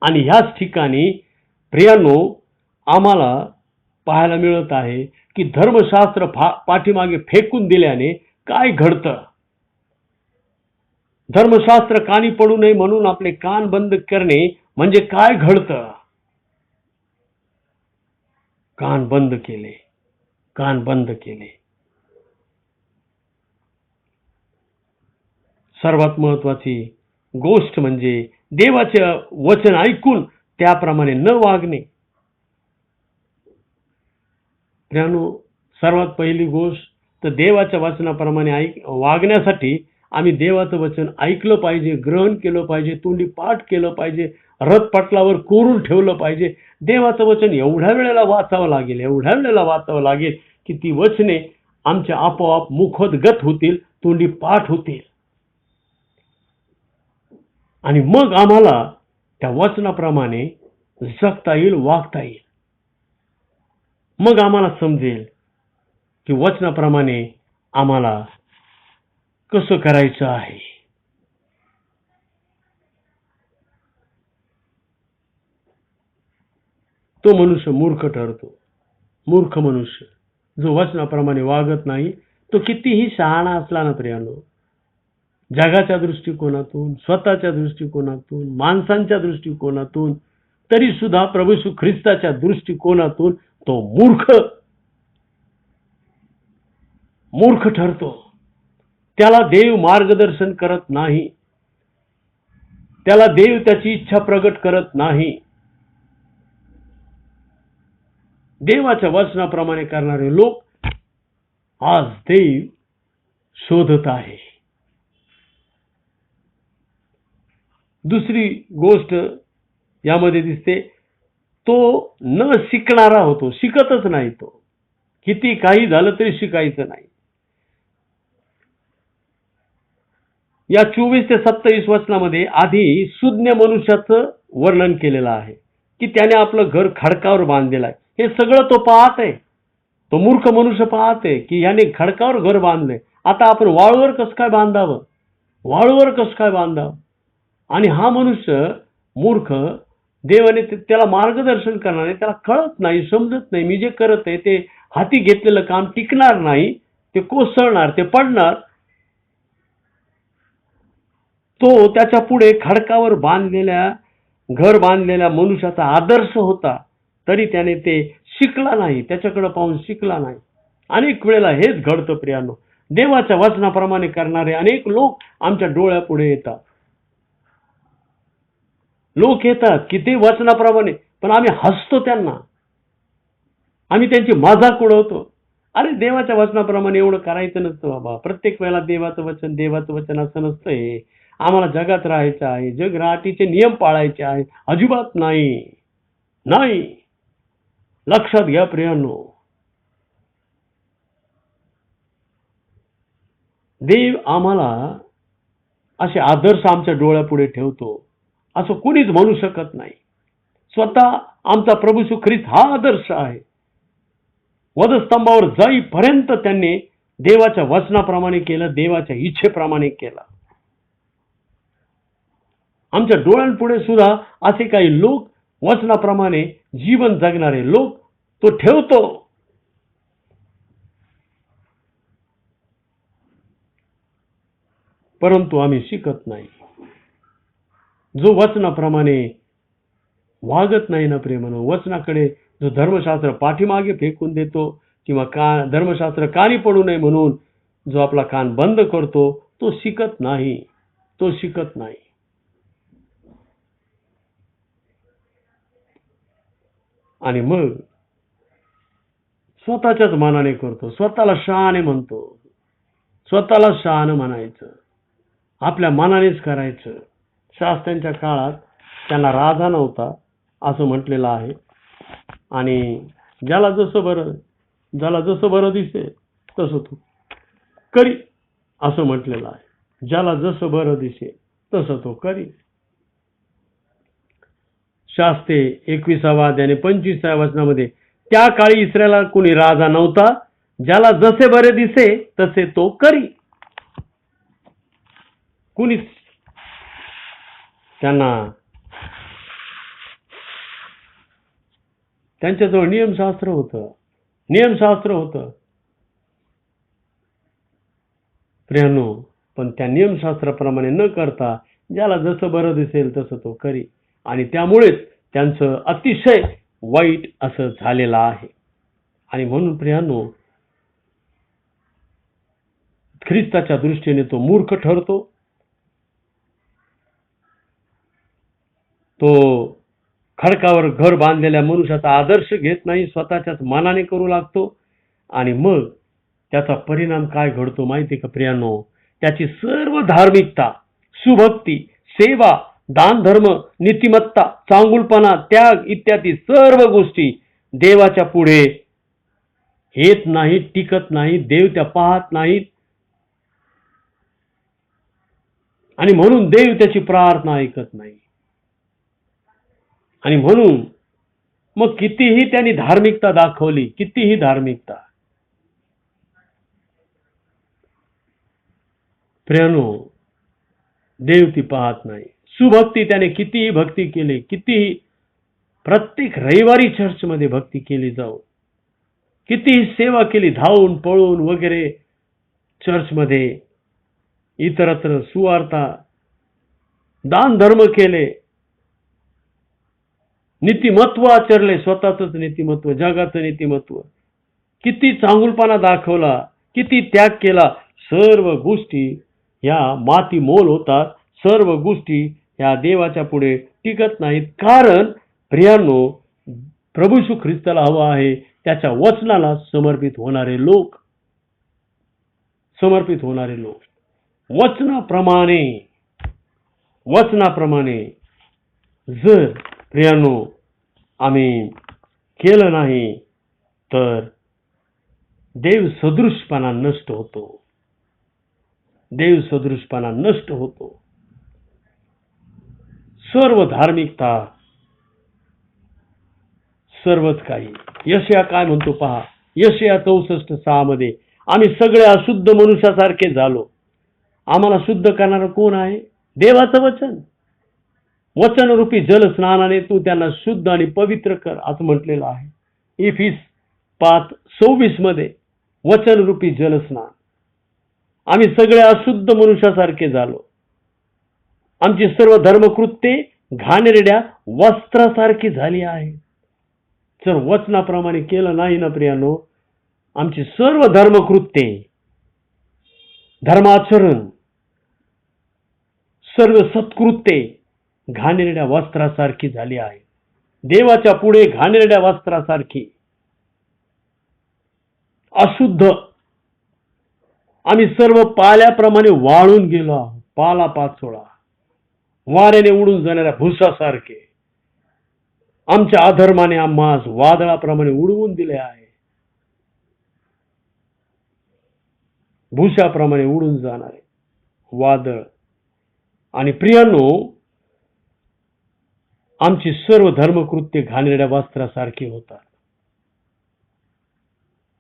आणि ह्याच ठिकाणी प्रियांनो आम्हाला पाहायला मिळत आहे की धर्मशास्त्र पाठीमागे फेकून दिल्याने काय घडतं. धर्मशास्त्र कानी पडू नये म्हणून आपले कान बंद करणे म्हणजे काय घडतं. कान बंद केले, कान बंद केले. सर्वात महत्वाची गोष्ट म्हणजे देवाचे वचन ऐकून त्याप्रमाणे न वागणे. प्रियांनो, सर्वात पहिली गोष्ट तर देवाच्या वचनाप्रमाणे वागण्यासाठी आम्ही देवाचं वचन ऐकलं पाहिजे, ग्रहण केलं पाहिजे, तोंडी पाठ केलं पाहिजे, रथपटलावर कोरून ठेवलं पाहिजे. देवाचं वचन एवढ्या वेळेला वाचावं लागेल, एवढ्या वेळेला वाचावं लागेल की ती वचने आमच्या आपोआप मुखोद्गत होतील, तोंडी पाठ होतील. आणि मग आम्हाला त्या वचनाप्रमाणे जगता येईल, वागता येईल. मग आम्हाला समजेल की वचनाप्रमाणे आम्हाला कसं करायचं आहे. तो मनुष्य मूर्ख ठरतो. मूर्ख मनुष्य जो वचनाप्रमाणे वागत नाही तो कितीही शहाणा असला ना प्रियांनो, जगाच्या दृष्टिकोनातून, स्वतःच्या दृष्टिकोनातून, माणसांच्या दृष्टिकोनातून, तरी सुद्धा प्रभू येशू ख्रिस्ताच्या दृष्टिकोनातून तो मूर्ख ठरतो. त्याला देव मार्गदर्शन करत नाही, त्याला देव त्याची इच्छा प्रगट करत नाही. देवाच्या वचनाप्रमाणे करणारे लोक आज देव शोधत आहे. दुसरी गोष्ट यामध्ये दिसते, तो न शिकणारा होतो, शिकतच नाही. तो किती काही झालं तरी शिकायचं नाही. या 24 ते 27 वचनामध्ये आधी सुज्ञ मनुष्याचं वर्णन केलेलं आहे की त्याने आपलं घर खडकावर बांधलेलं आहे. हे सगळं तो पाहत आहे. तो मूर्ख मनुष्य पाहत आहे की याने खडकावर घर बांधलंय, आता आपण वाळूवर कसं काय बांधावं, वाळूवर कसं काय बांधावं. आणि हा मनुष्य मूर्ख, देवाने त्याला मार्गदर्शन करणार आहे, त्याला कळत नाही, समजत नाही. मी जे करत आहे ते हाती घेतलेलं काम टिकणार नाही, ते कोसळणार, ते पडणार. तो त्याच्या पुढे खडकावर घर बांधलेल्या मनुष्याचा आदर्श होता, तरी त्याने ते शिकला नाही, त्याच्याकडे पाहून शिकला नाही. अनेक वेळेला हेच घडतं प्रियांनो. देवाच्या वचनाप्रमाणे करणारे अनेक लोक आमच्या डोळ्यापुढे येतात. लोक येतात की ते वचनाप्रमाणे, पण आम्ही हसतो त्यांना, आम्ही त्यांची मजाक उडवतो. अरे देवाच्या वचनाप्रमाणे एवढं करायचं नसतं बाबा. प्रत्येक वेळेला देवाचं वचन असं नसतंय. आम्हाला जगात राहायचं आहे, जगराटीचे नियम पाळायचे आहे. अजिबात नाही, नाही. लक्षात घ्या प्रियांनो, देव आम्हाला असे आदर्श आमच्या डोळ्यापुढे ठेवतो असं कोणीच म्हणू शकत नाही. स्वतः आमचा प्रभू येशू ख्रिस्त हा आदर्श आहे. वधस्तंभावर जाईपर्यंत त्यांनी देवाच्या वचनाप्रमाणे केलं, देवाच्या इच्छेप्रमाणे केलं. आमच्या डोळ्यांपुढे सुद्धा असे काही लोक, वचनाप्रमाणे जीवन जगणारे लोक तो ठेवतो. परंतु आम्ही शिकत नाही. जो वचनाप्रमाणे वागत नाही ना प्रेमानं, वचनाकडे जो धर्मशास्त्र पाठीमागे फेकून देतो किंवा धर्मशास्त्र कानी पडू नये म्हणून जो आपला कान बंद करतो, तो शिकत नाही, तो शिकत नाही. आणि मग स्वतःच्याच मनाने करतो, स्वतःला शहाणे म्हणतो, स्वतःला शहाणं म्हणायचं, आपल्या मनानेच करायचं. शास्त्र्यांच्या काळात त्यांना राजा नव्हता असं म्हटलेलं आहे. आणि ज्याला जसं बरं दिसेल तसं तो करी असं म्हटलेलं आहे. ज्याला जसं बरं दिसेल तसं तो करी. शास्त्रे 21 आणि 25 वचनामध्ये त्या काळी इस्रायला कोणी राजा नव्हता, ज्याला जसे बरे दिसे तसे तो करी. कुणीच त्यांच्याजवळ नियमशास्त्र होतं प्रियानो. पण त्या नियमशास्त्राप्रमाणे न करता ज्याला जसं बरं दिसेल तसं तो करी. आणि त्यामुळेच त्यांचं अतिशय वाईट असं झालेलं आहे. आणि म्हणून प्रियानो, ख्रिस्ताच्या दृष्टीने तो मूर्ख ठरतो. तो खडकावर घर बांधलेल्या मनुष्याचा आदर्श घेत नाही, स्वतःच्याच मनाने करू लागतो. आणि मग त्याचा परिणाम काय घडतो माहिती का प्रियानो? त्याची सर्व धार्मिकता, सुभक्ती, सेवा, दान धर्म, नीतिमत्ता, चांगुलपणा, त्याग इत्यादी सर्व गोष्टी देवाच्या पुढे येत नाहीत, टिकत नाहीत. देव त्या पाहत नाहीत. आणि म्हणून देव त्याची प्रार्थना ऐकत नाही. आणि म्हणून मग कितीही त्यांनी धार्मिकता दाखवली, कितीही धार्मिकता, प्रियानो, देव ती पाहत नाही. सुभक्ती त्याने कितीही भक्ती केली, कितीही प्रत्येक रविवारी चर्चमध्ये भक्ती केली जाऊ, कितीही सेवा केली, धावून पळून वगैरे चर्चमध्ये, इतरत्र सुवार्ता, दान धर्म केले, नीतिमत्व आचरले, स्वतःच नीतिमत्व, जगाचं नीतिमत्व, किती चांगुलपणा दाखवला, किती त्याग केला. सर्व गोष्टी ह्या माती मोल होतात. सर्व गोष्टी ह्या देवाच्या पुढे टिकत नाहीत. कारण प्रियानो, प्रभू येशू ख्रिस्ताला हवा आहे त्याच्या वचनाला समर्पित होणारे लोक. वचनाप्रमाणे जर प्रियानो आम्ही केलं नाही तर देव सदृशपणा नष्ट होतो. सर्व धार्मिकता, सर्वच काही. यशया काय म्हणतो पहा, यशया 64:6 मध्ये, आम्ही सगळे अशुद्ध मनुष्यासारखे झालो. आम्हाला शुद्ध करणारं कोण आहे? देवाचं वचन. वचनरूपी जलस्नानाने तू त्यांना शुद्ध आणि पवित्र कर असं म्हटलेलं आहे. इफिस 5:26 मध्ये वचनरूपी जलस्नान. आम्ही सगळे अशुद्ध मनुष्यासारखे झालो. आमची सर्व धर्मकृत्ये घाणेरड्या वस्त्रासारखी झाली आहे. जर वचनाप्रमाणे केलं नाही ना प्रियानो, आमची सर्व धर्मकृत्ये, धर्माचरण, सर्व सत्कृत्ये घाणेरड्या वस्त्रासारखी झाली आहे. देवाच्या पुढे घाणेरड्या वस्त्रासारखी, अशुद्ध. आम्ही सर्व पाल्याप्रमाणे वाळून गेलो आहोत. पालापाचोळा, वाऱ्याने उडून जाणाऱ्या भुसासारखे. आमच्या अधर्माने आम्हास वादळाप्रमाणे उडवून दिले आहे. भुसाप्रमाणे उडून जाणारे वादळ. आणि प्रियानो, आमची सर्व धर्मकृत्ये घाणेरड्या वस्त्रासारखी होतात.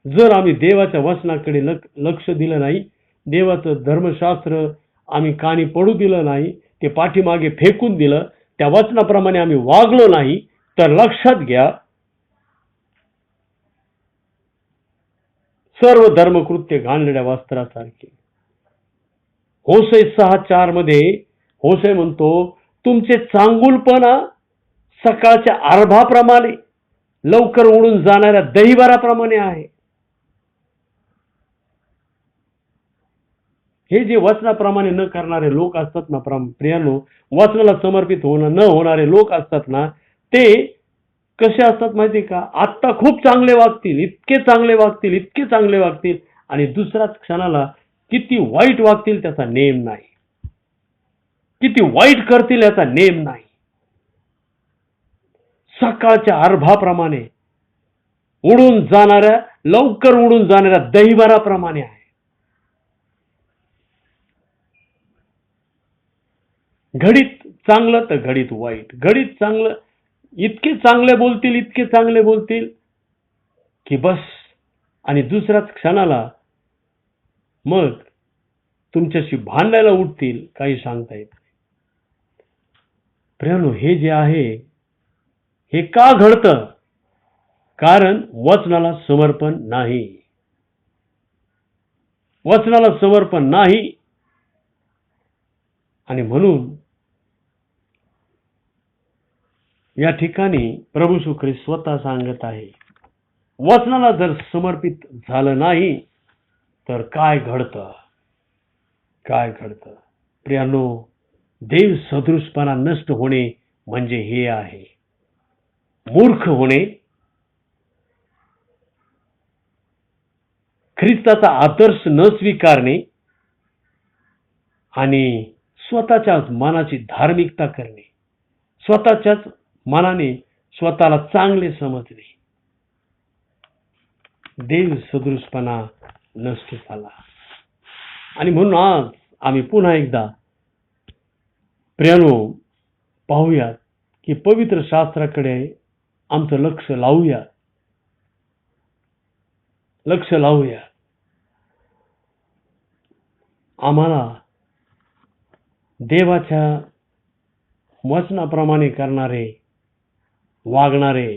जर आम्ही देवाच्या वचनाकडे लक्ष दिलं नाही, देवाचं धर्मशास्त्र आम्ही कानी पडू दिलं नाही, ते पाठीमागे फेकून दिलं, त्या वचनाप्रमाणे आम्ही वागलो नाही, तर लक्षात घ्या, सर्व धर्मकृत्य घाणेरड्या वस्त्रासारखे. होशे 6:4 मध्ये होशे म्हणतो, तुमचे चांगुलपणा सकाळच्या अर्भाप्रमाणे, लवकर उडून जाणाऱ्या दहीभराप्रमाणे आहे. हे जे वचनाप्रमाणे न करणारे लोक असतात ना प्रियानो, वचनाला समर्पित न होणारे लोक असतात ना, ते कसे असतात माहिती का? आत्ता खूप चांगले वागतील, इतके चांगले वागतील, इतके चांगले वागतील, आणि दुसऱ्याच क्षणाला किती वाईट वागतील त्याचा नेम नाही, किती वाईट करतील याचा नेम नाही. सकाळच्या अर्भाप्रमाणे उडून जाणाऱ्या, लवकर उडून जाणाऱ्या दहीभराप्रमाणे आहे. घडीत चांगलं तर घडीत वाईट, घडीत चांगलं, इतके चांगले बोलतील, इतके चांगले बोलतील की बस, आणि दुसऱ्याच क्षणाला मग तुमच्याशी भांडायला उठतील, काही सांगता येत नाही. प्रियानो, हे जे आहे हे का घडतं? कारण वचनाला समर्पण नाही, वचनाला समर्पण नाही. आणि म्हणून या ठिकाणी प्रभू येशू ख्रिस्त स्वतः सांगत आहे, वचनाला जर समर्पित झालं नाही तर काय घडतं, काय घडतं? प्रियानो, देव सदृशपणा नष्ट होणे म्हणजे हे आहे, मूर्ख होणे, ख्रिस्ताचा आदर्श न स्वीकारणे, आणि स्वतःच्याच मनाची धार्मिकता करणे, स्वतःच्याच मनाने स्वतःला चांगले समजणे. देव सदृशपणा नष्ट झाला. आणि म्हणून आज आम्ही पुन्हा एकदा प्रियानो पाहूयात की पवित्र शास्त्राकडे आमचं लक्ष लावूया, लक्ष लावूया. आम्हाला देवाच्या वचनाप्रमाणे करणारे, वागणारे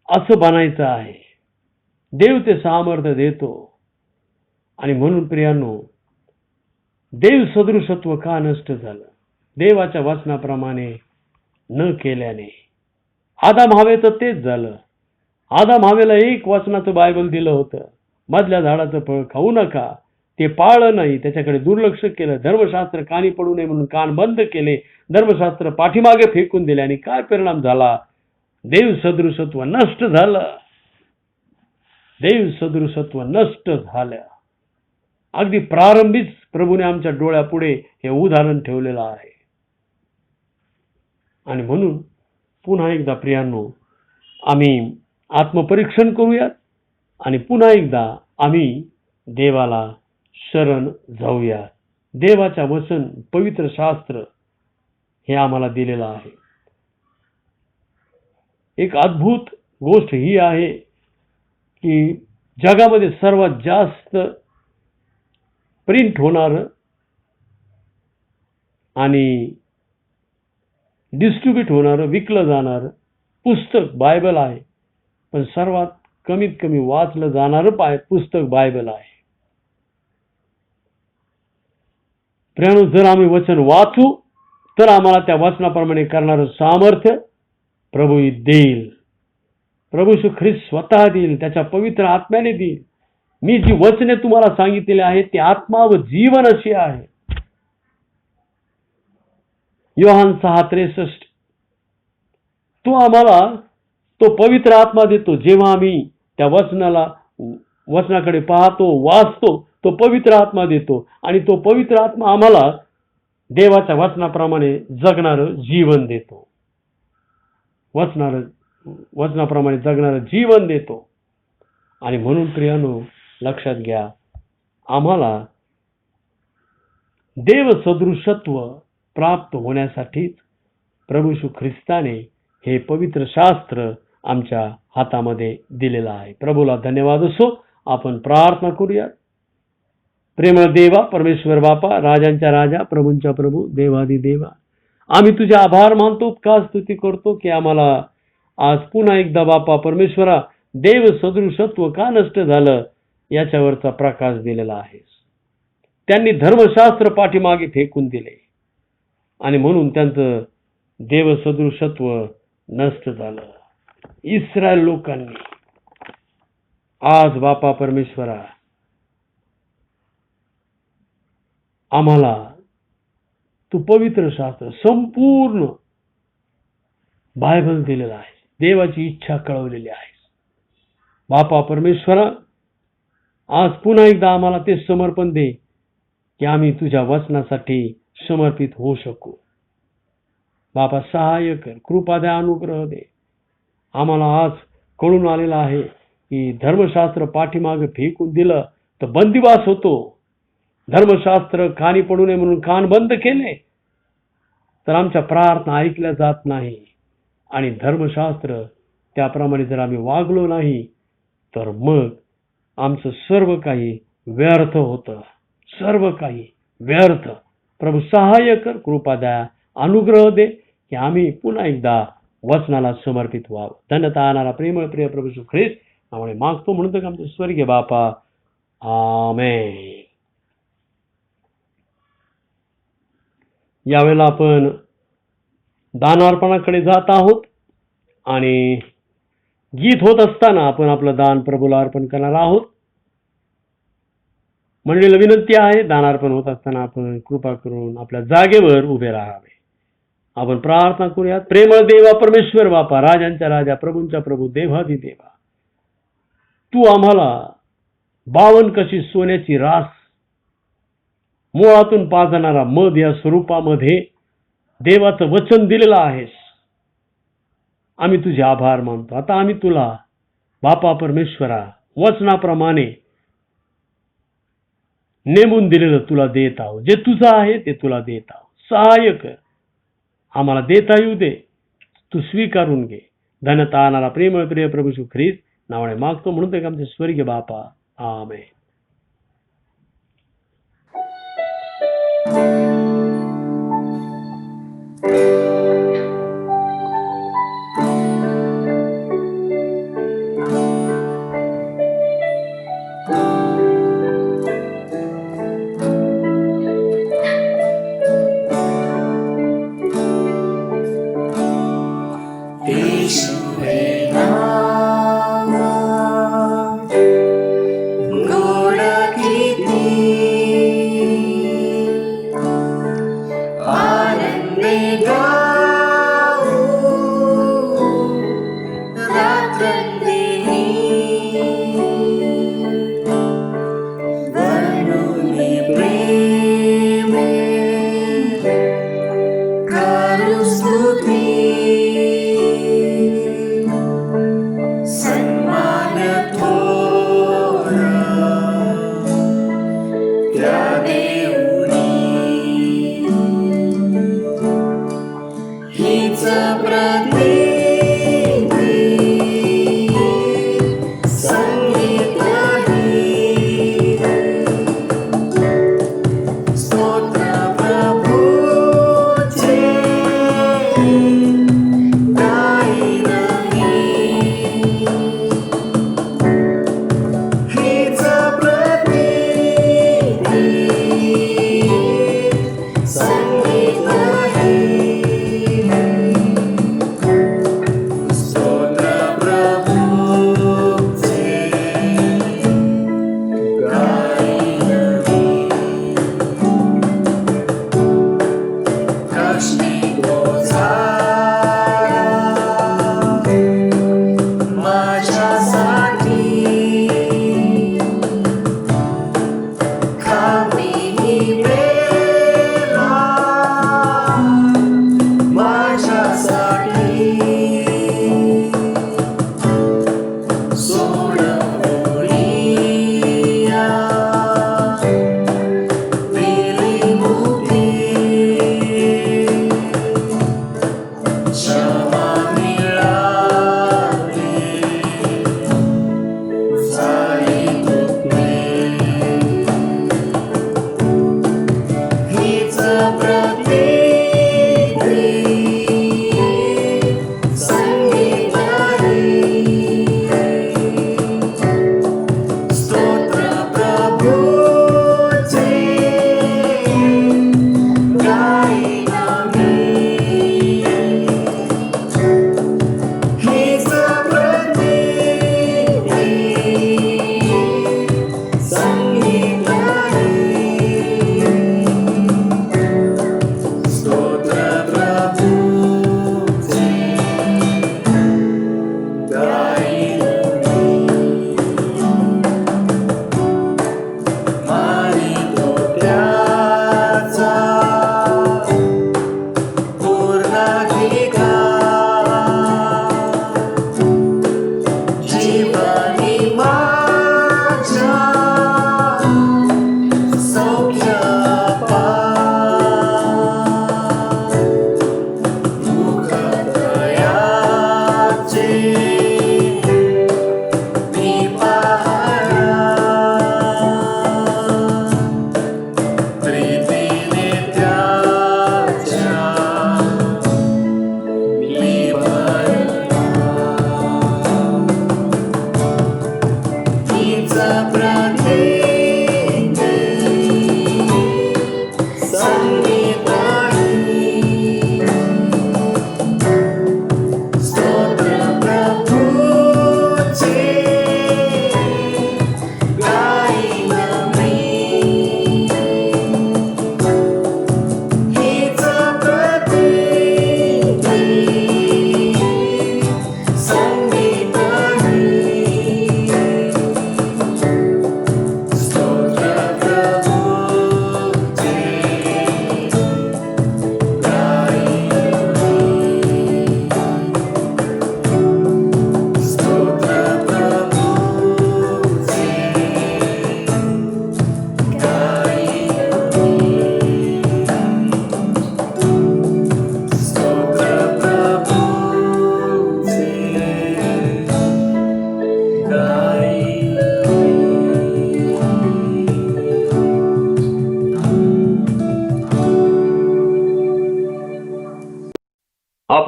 असं बनायचं आहे. देव ते सामर्थ्य देतो. आणि म्हणून प्रियानो, देव सदृशत्व का नष्ट झालं? देवाच्या वचनाप्रमाणे न केल्याने. आदाम हवेचं तेच झालं. आदाम हवेला एक वचनाचं बायबल दिलं होतं, मधल्या झाडाचं फळ खाऊ नका. ते पाळलं नाही, त्याच्याकडे दुर्लक्ष केलं. धर्मशास्त्र कानी पडू नये म्हणून कान बंद केले, धर्मशास्त्र पाठीमागे फेकून दिले. आणि काय परिणाम झाला? देव सदृशत्व नष्ट झालं. देव सदृशत्व नष्ट झालं. अगदी प्रारंभीच प्रभूने आमच्या डोळ्यापुढे हे उदाहरण ठेवलेलं आहे. आणि म्हणून पुन्हा एकदा प्रियांनो, आम्ही आत्मपरीक्षण करूयात आणि पुन्हा एकदा आम्ही देवाला शरण जाऊया. देवाच्या वचन, पवित्र शास्त्र हे आम्हाला दिलेलं आहे. एक अद्भुत गोष्ट ही आहे की जगामध्ये सर्वात जास्त प्रिंट होणारं आणि डिस्ट्रीब्यूट होणारं, विकलं जाणारं पुस्तक बायबल आहे. पण सर्वात कमीत कमी वाचलं जाणारं पुस्तक बायबल आहे. प्रियानो, जर आम्ही वचन वाचू तर आम्हाला त्या वचनाप्रमाणे करणारं सामर्थ्य प्रभू देईल. प्रभू येशू ख्रिस्त स्वतः देईल, त्याच्या पवित्र आत्म्याने देईल. मी जी वचने तुम्हाला सांगितलेली आहेत ती आत्मा व जीवन अशी आहे. योहान 6:63. तो आम्हाला तो पवित्र आत्मा देतो. जेव्हा आम्ही त्या वचनाकडे पाहतो, वाचतो, तो पवित्र आत्मा देतो. आणि तो पवित्र आत्मा आम्हाला देवाच्या वचनाप्रमाणे जगणारं जीवन देतो. वचनाप्रमाणे जगणारं जीवन देतो. आणि म्हणून प्रियानो, लक्षात घ्या, आम्हाला देव सदृशत्व प्राप्त होण्यासाठीच प्रभू येशू ख्रिस्ताने हे पवित्र शास्त्र आमच्या हातामध्ये दिलेलं आहे. प्रभूला धन्यवाद असो. आपण प्रार्थना करूया. प्रेमळ देवा, परमेश्वर बापा, राजांच्या राजा, प्रभूंच्या प्रभू, देवादी देवा, आम्ही तुझे आभार मानतो, का स्तुती करतो की आम्हाला आज पुन्हा एकदा बापा परमेश्वरा देव सदृशत्व का नष्ट झालं याच्यावरचा प्रकाश दिलेला आहे. त्यांनी धर्मशास्त्र पाठीमागे फेकून दिले आणि म्हणून त्यांचं देव सदृशत्व नष्ट झालं. इस्रायल लोकांनी आज बापा परमेश्वरा आम्हाला तू पवित्र शास्त्र, संपूर्ण बायबल दिलेला आहे. देवाची इच्छा कळवलेली आहे. बापा परमेश्वरा, आज पुन्हा एकदा आम्हाला ते समर्पण दे की आम्ही तुझ्या वचनासाठी समर्पित होऊ शकू. बापा सहाय्य कर, कृपा द्या, अनुग्रह दे. आम्हाला आज कळून आलेलं आहे की धर्मशास्त्र पाठीमागे फेकून दिलं तर बंदिवास होतो. धर्मशास्त्र कानी पडू नये म्हणून कान बंद केले तर आमच्या प्रार्थना ऐकल्या जात नाही. आणि धर्मशास्त्र त्याप्रमाणे जर आम्ही वागलो नाही तर मग आमचं सर्व काही व्यर्थ होतं, सर्व काही व्यर्थ. प्रभू सहाय्य कर, कृपा द्या, अनुग्रह दे की आम्ही पुन्हा एकदा वचनाला समर्पित व्हावं. धन्यता आणणारा प्रेमळ प्रिय प्रभू येशू ख्रिस्त आम्हाला मागतो म्हणतो की आमचे स्वर्गीय बापा, आमेन. यावेळेला आपण दानार्पणाकडे जात आहोत आणि गीत होत असताना आपण आपलं दान प्रभूला अर्पण करणार आहोत. मंडळीला विनंती आहे, दानार्पण होत असताना आपण कृपा करून आपल्या जागेवर उभे राहावे. आपण प्रार्थना करूयात. प्रेमळ देवा परमेश्वर बापा, राजांच्या राजा, प्रभूंच्या प्रभू, देवाधी देवा, तू आम्हाला 52 कशी सोन्याची रास मुळातून पाजणारा मध या स्वरूपामध्ये देवाचं वचन दिलेलं आहेस. आम्ही तुझे आभार मानतो. आता आम्ही तुला बापा परमेश्वरा वचनाप्रमाणे नेमून दिलेलं तुला देत आहोत. जे तुझं आहे ते तुला देत आहोत. सहाय्य कर, आम्हाला देता येऊ दे, तू स्वीकारून घे. धन्यता आणणारा प्रेमळ प्रिय प्रभू येशू ख्रिस्त नावाने मागतो म्हणून ते आमचे स्वर्गीय बापा, आमेन. येशू हे नाव गोड किती, आनंदे गाऊ रात्रंदिनी, वर्णुनी प्रेमे करू स्तुती, सन्मान थोरा त्या देऊनी, हीच प्रतिती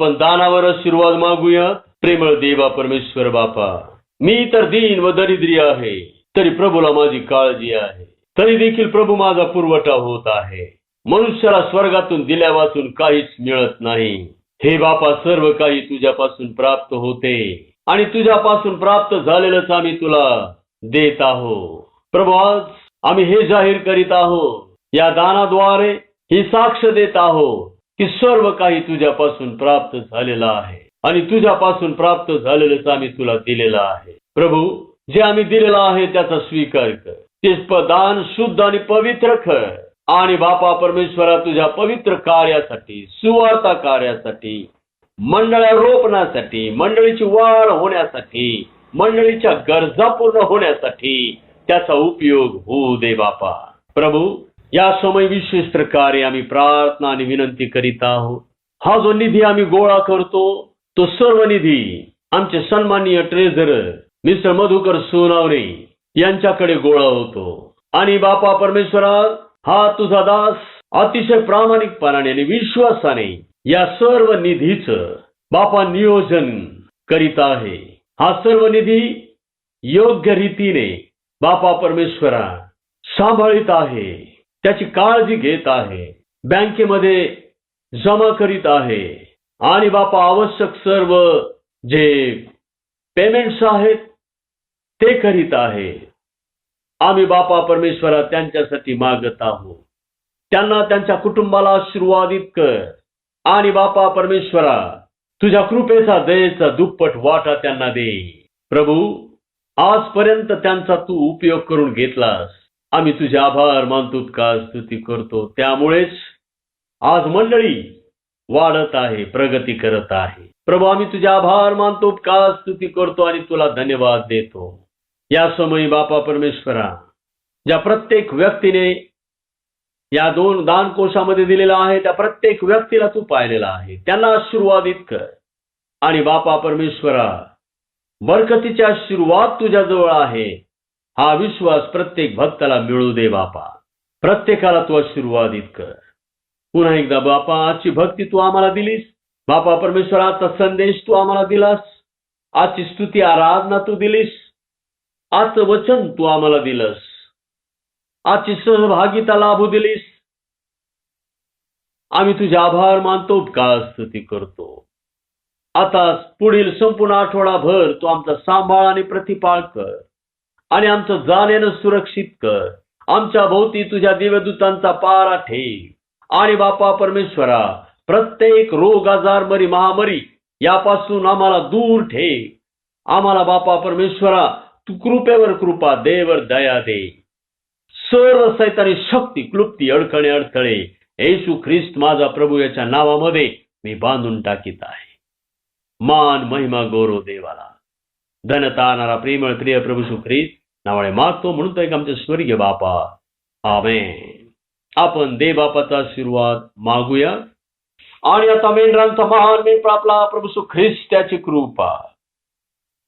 आपण दानावर आशीर्वाद मागूया. प्रेमळ देवा परमेश्वर बापा, मी तर दीन व दरिद्री आहे, तरी प्रभूला माझी काळजी आहे. तरी देखील प्रभू माझा पुरवठा होत आहे. मनुष्याला स्वर्गातून दिल्या वाचून काहीच मिळत नाही. हे बापा, सर्व काही तुझ्यापासून प्राप्त होते आणि तुझ्यापासून प्राप्त झालेलंच आम्ही तुला देत आहोत. प्रभू, आज आम्ही हे जाहीर करीत आहोत, या दानाद्वारे ही साक्ष देत आहोत की सर्व काही तुझ्यापासून प्राप्त झालेलं आहे आणि तुझ्यापासून प्राप्त झालेलंच आम्ही तुला दिलेलं आहे. प्रभू, जे आम्ही दिलेलं आहे त्याचा स्वीकार कर. ते दान शुद्ध आणि पवित्र कर आणि बापा परमेश्वरा, तुझ्या पवित्र कार्यासाठी, सुवार्ता कार्यासाठी, मंडळा रोपण्यासाठी, मंडळीची वाढ होण्यासाठी, मंडळीच्या गरजा पूर्ण होण्यासाठी त्याचा उपयोग होऊ दे बापा. प्रभू, या समय विशेष प्रकारे आम्ही प्रार्थना आणि विनंती करीत आहोत. हा जो निधी आम्ही गोळा करतो, तो सर्व निधी आमचे सन्माननीय ट्रेझरर मिस्टर मधुकर सोनावणे यांच्याकडे गोळा होतो. आणि बापा परमेश्वरा, हा तुझा दास अतिशय प्रामाणिकपणाने आणि विश्वासाने या सर्व निधीचं बापा नियोजन करीत आहे. हा सर्व निधी योग्य रीतीने बापा परमेश्वरा सांभाळीत आहे, त्याची काळजी घेत आहे, बँकेमध्ये जमा करीत आहे आणि बापा आवश्यक सर्व जे पेमेंट्स आहेत ते करीत आहे. आम्ही बापा परमेश्वरा त्यांच्यासाठी मागत आहोत. त्यांना, त्यांच्या कुटुंबाला आशीर्वादित कर आणि बापा परमेश्वरा, तुझ्या कृपेचा, दयेचा दुप्पट वाटा त्यांना दे. प्रभू, आजपर्यंत त्यांचा तू उपयोग करून घेतलास, आम्ही तुझे आभार मानतो, का स्तुती करतो. त्यामुळेच आज मंडळी वाढत आहे, प्रगती करत आहे. प्रभू, आम्ही तुझे आभार मानतो, का स्तुती करतो आणि तुला धन्यवाद देतो. या समयी बापा परमेश्वरा, ज्या प्रत्येक व्यक्तीने या 2 दानकोशामध्ये दिलेला आहे, त्या प्रत्येक व्यक्तीला तू पाहिलेला आहे. त्यांना आशीर्वादित कर आणि बापा परमेश्वरा, बरकतीचे आशीर्वाद तुझ्याजवळ आहे हा विश्वास प्रत्येक भक्ताला मिळू दे बापा. प्रत्येकाला तू आशीर्वादित कर. पुन्हा एकदा बापा, आजची भक्ती तू आम्हाला दिलीस बापा परमेश्वरा, आजचा संदेश तू आम्हाला दिलास, आजची स्तुती आराधना तू दिलीस, आजचं वचन तू आम्हाला दिलंस, आजची सहभागिता लाभू दिलीस. आम्ही तुझे आभार मानतो, का स्तुती करतो. आता पुढील संपूर्ण आठवडाभर तू आमचा सांभाळ आणि प्रतिपाळ कर आणि आमचं जाणं सुरक्षित कर. आमच्या भोवती तुझ्या दिव्यदूतांचा पारा ठेव आणि बापा परमेश्वरा, प्रत्येक रोग, आजार, मरी, महामारी यापासून आम्हाला दूर ठेव. आम्हाला बापा परमेश्वरा, तू कृपेवर कृपा, देवर दया दे. सर्व सैतानी शक्ती, क्लुप्ती, अडखणे, अडथळे येशू ख्रिस्त माझा प्रभू याच्या नावामध्ये मी बांधून टाकीत आहे. मान, महिमा, गौरव देवाला. धनता आणणारा प्रेमळ प्रिय प्रभू येशू ख्रिस्त नावाने मागतो, म्हणून तो एक आमचे स्वर्गीय बापा. आमेन. आपण देव बापाचा आशीर्वाद मागूया. आणि आता मेंढरांचा महान मेंढपाळ आपला प्रभू येशू ख्रिस्त त्याची कृपा,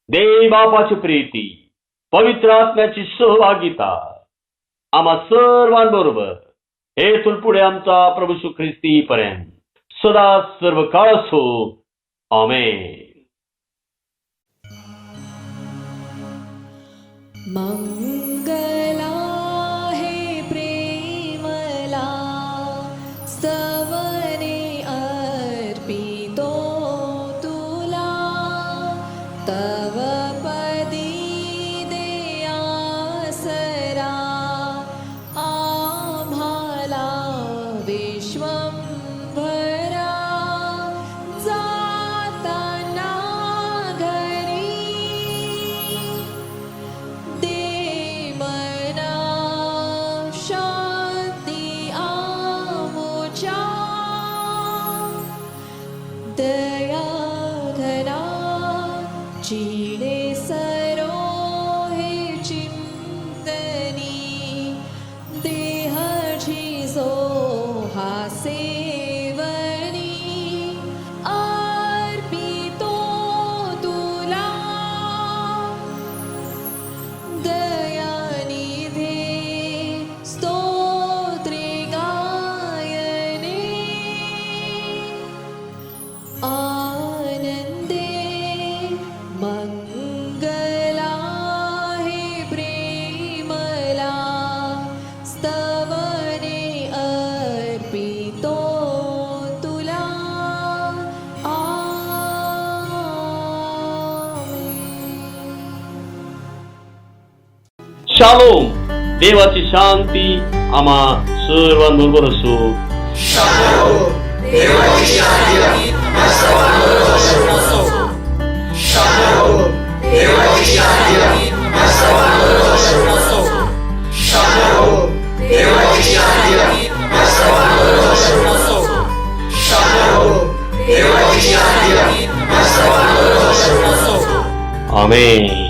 देव बापाची प्रीती, पवित्र आत्म्याची सहभागिता आम्हा सर्वांबरोबर येथून पुढे आमचा प्रभू येशू ख्रिस्ती पर्यंत सदा सर्व काळ असो. आमेन. मंगला हे प्रेमला स्तवने अर्पितो तुला, तव पदी दे आसरा आम्हाला विश्वंभरा. जाताना घरी दे मना शांती आमुच्या, दया घना चिडे सरो हे चिंतनी, देहाची जो हा सेवनी अर्पितो तुला. दयानिधे स्तोत्रे गायने शालोम. देवाची शांती आम्हा सर्वांबरोबर असो. आमेन.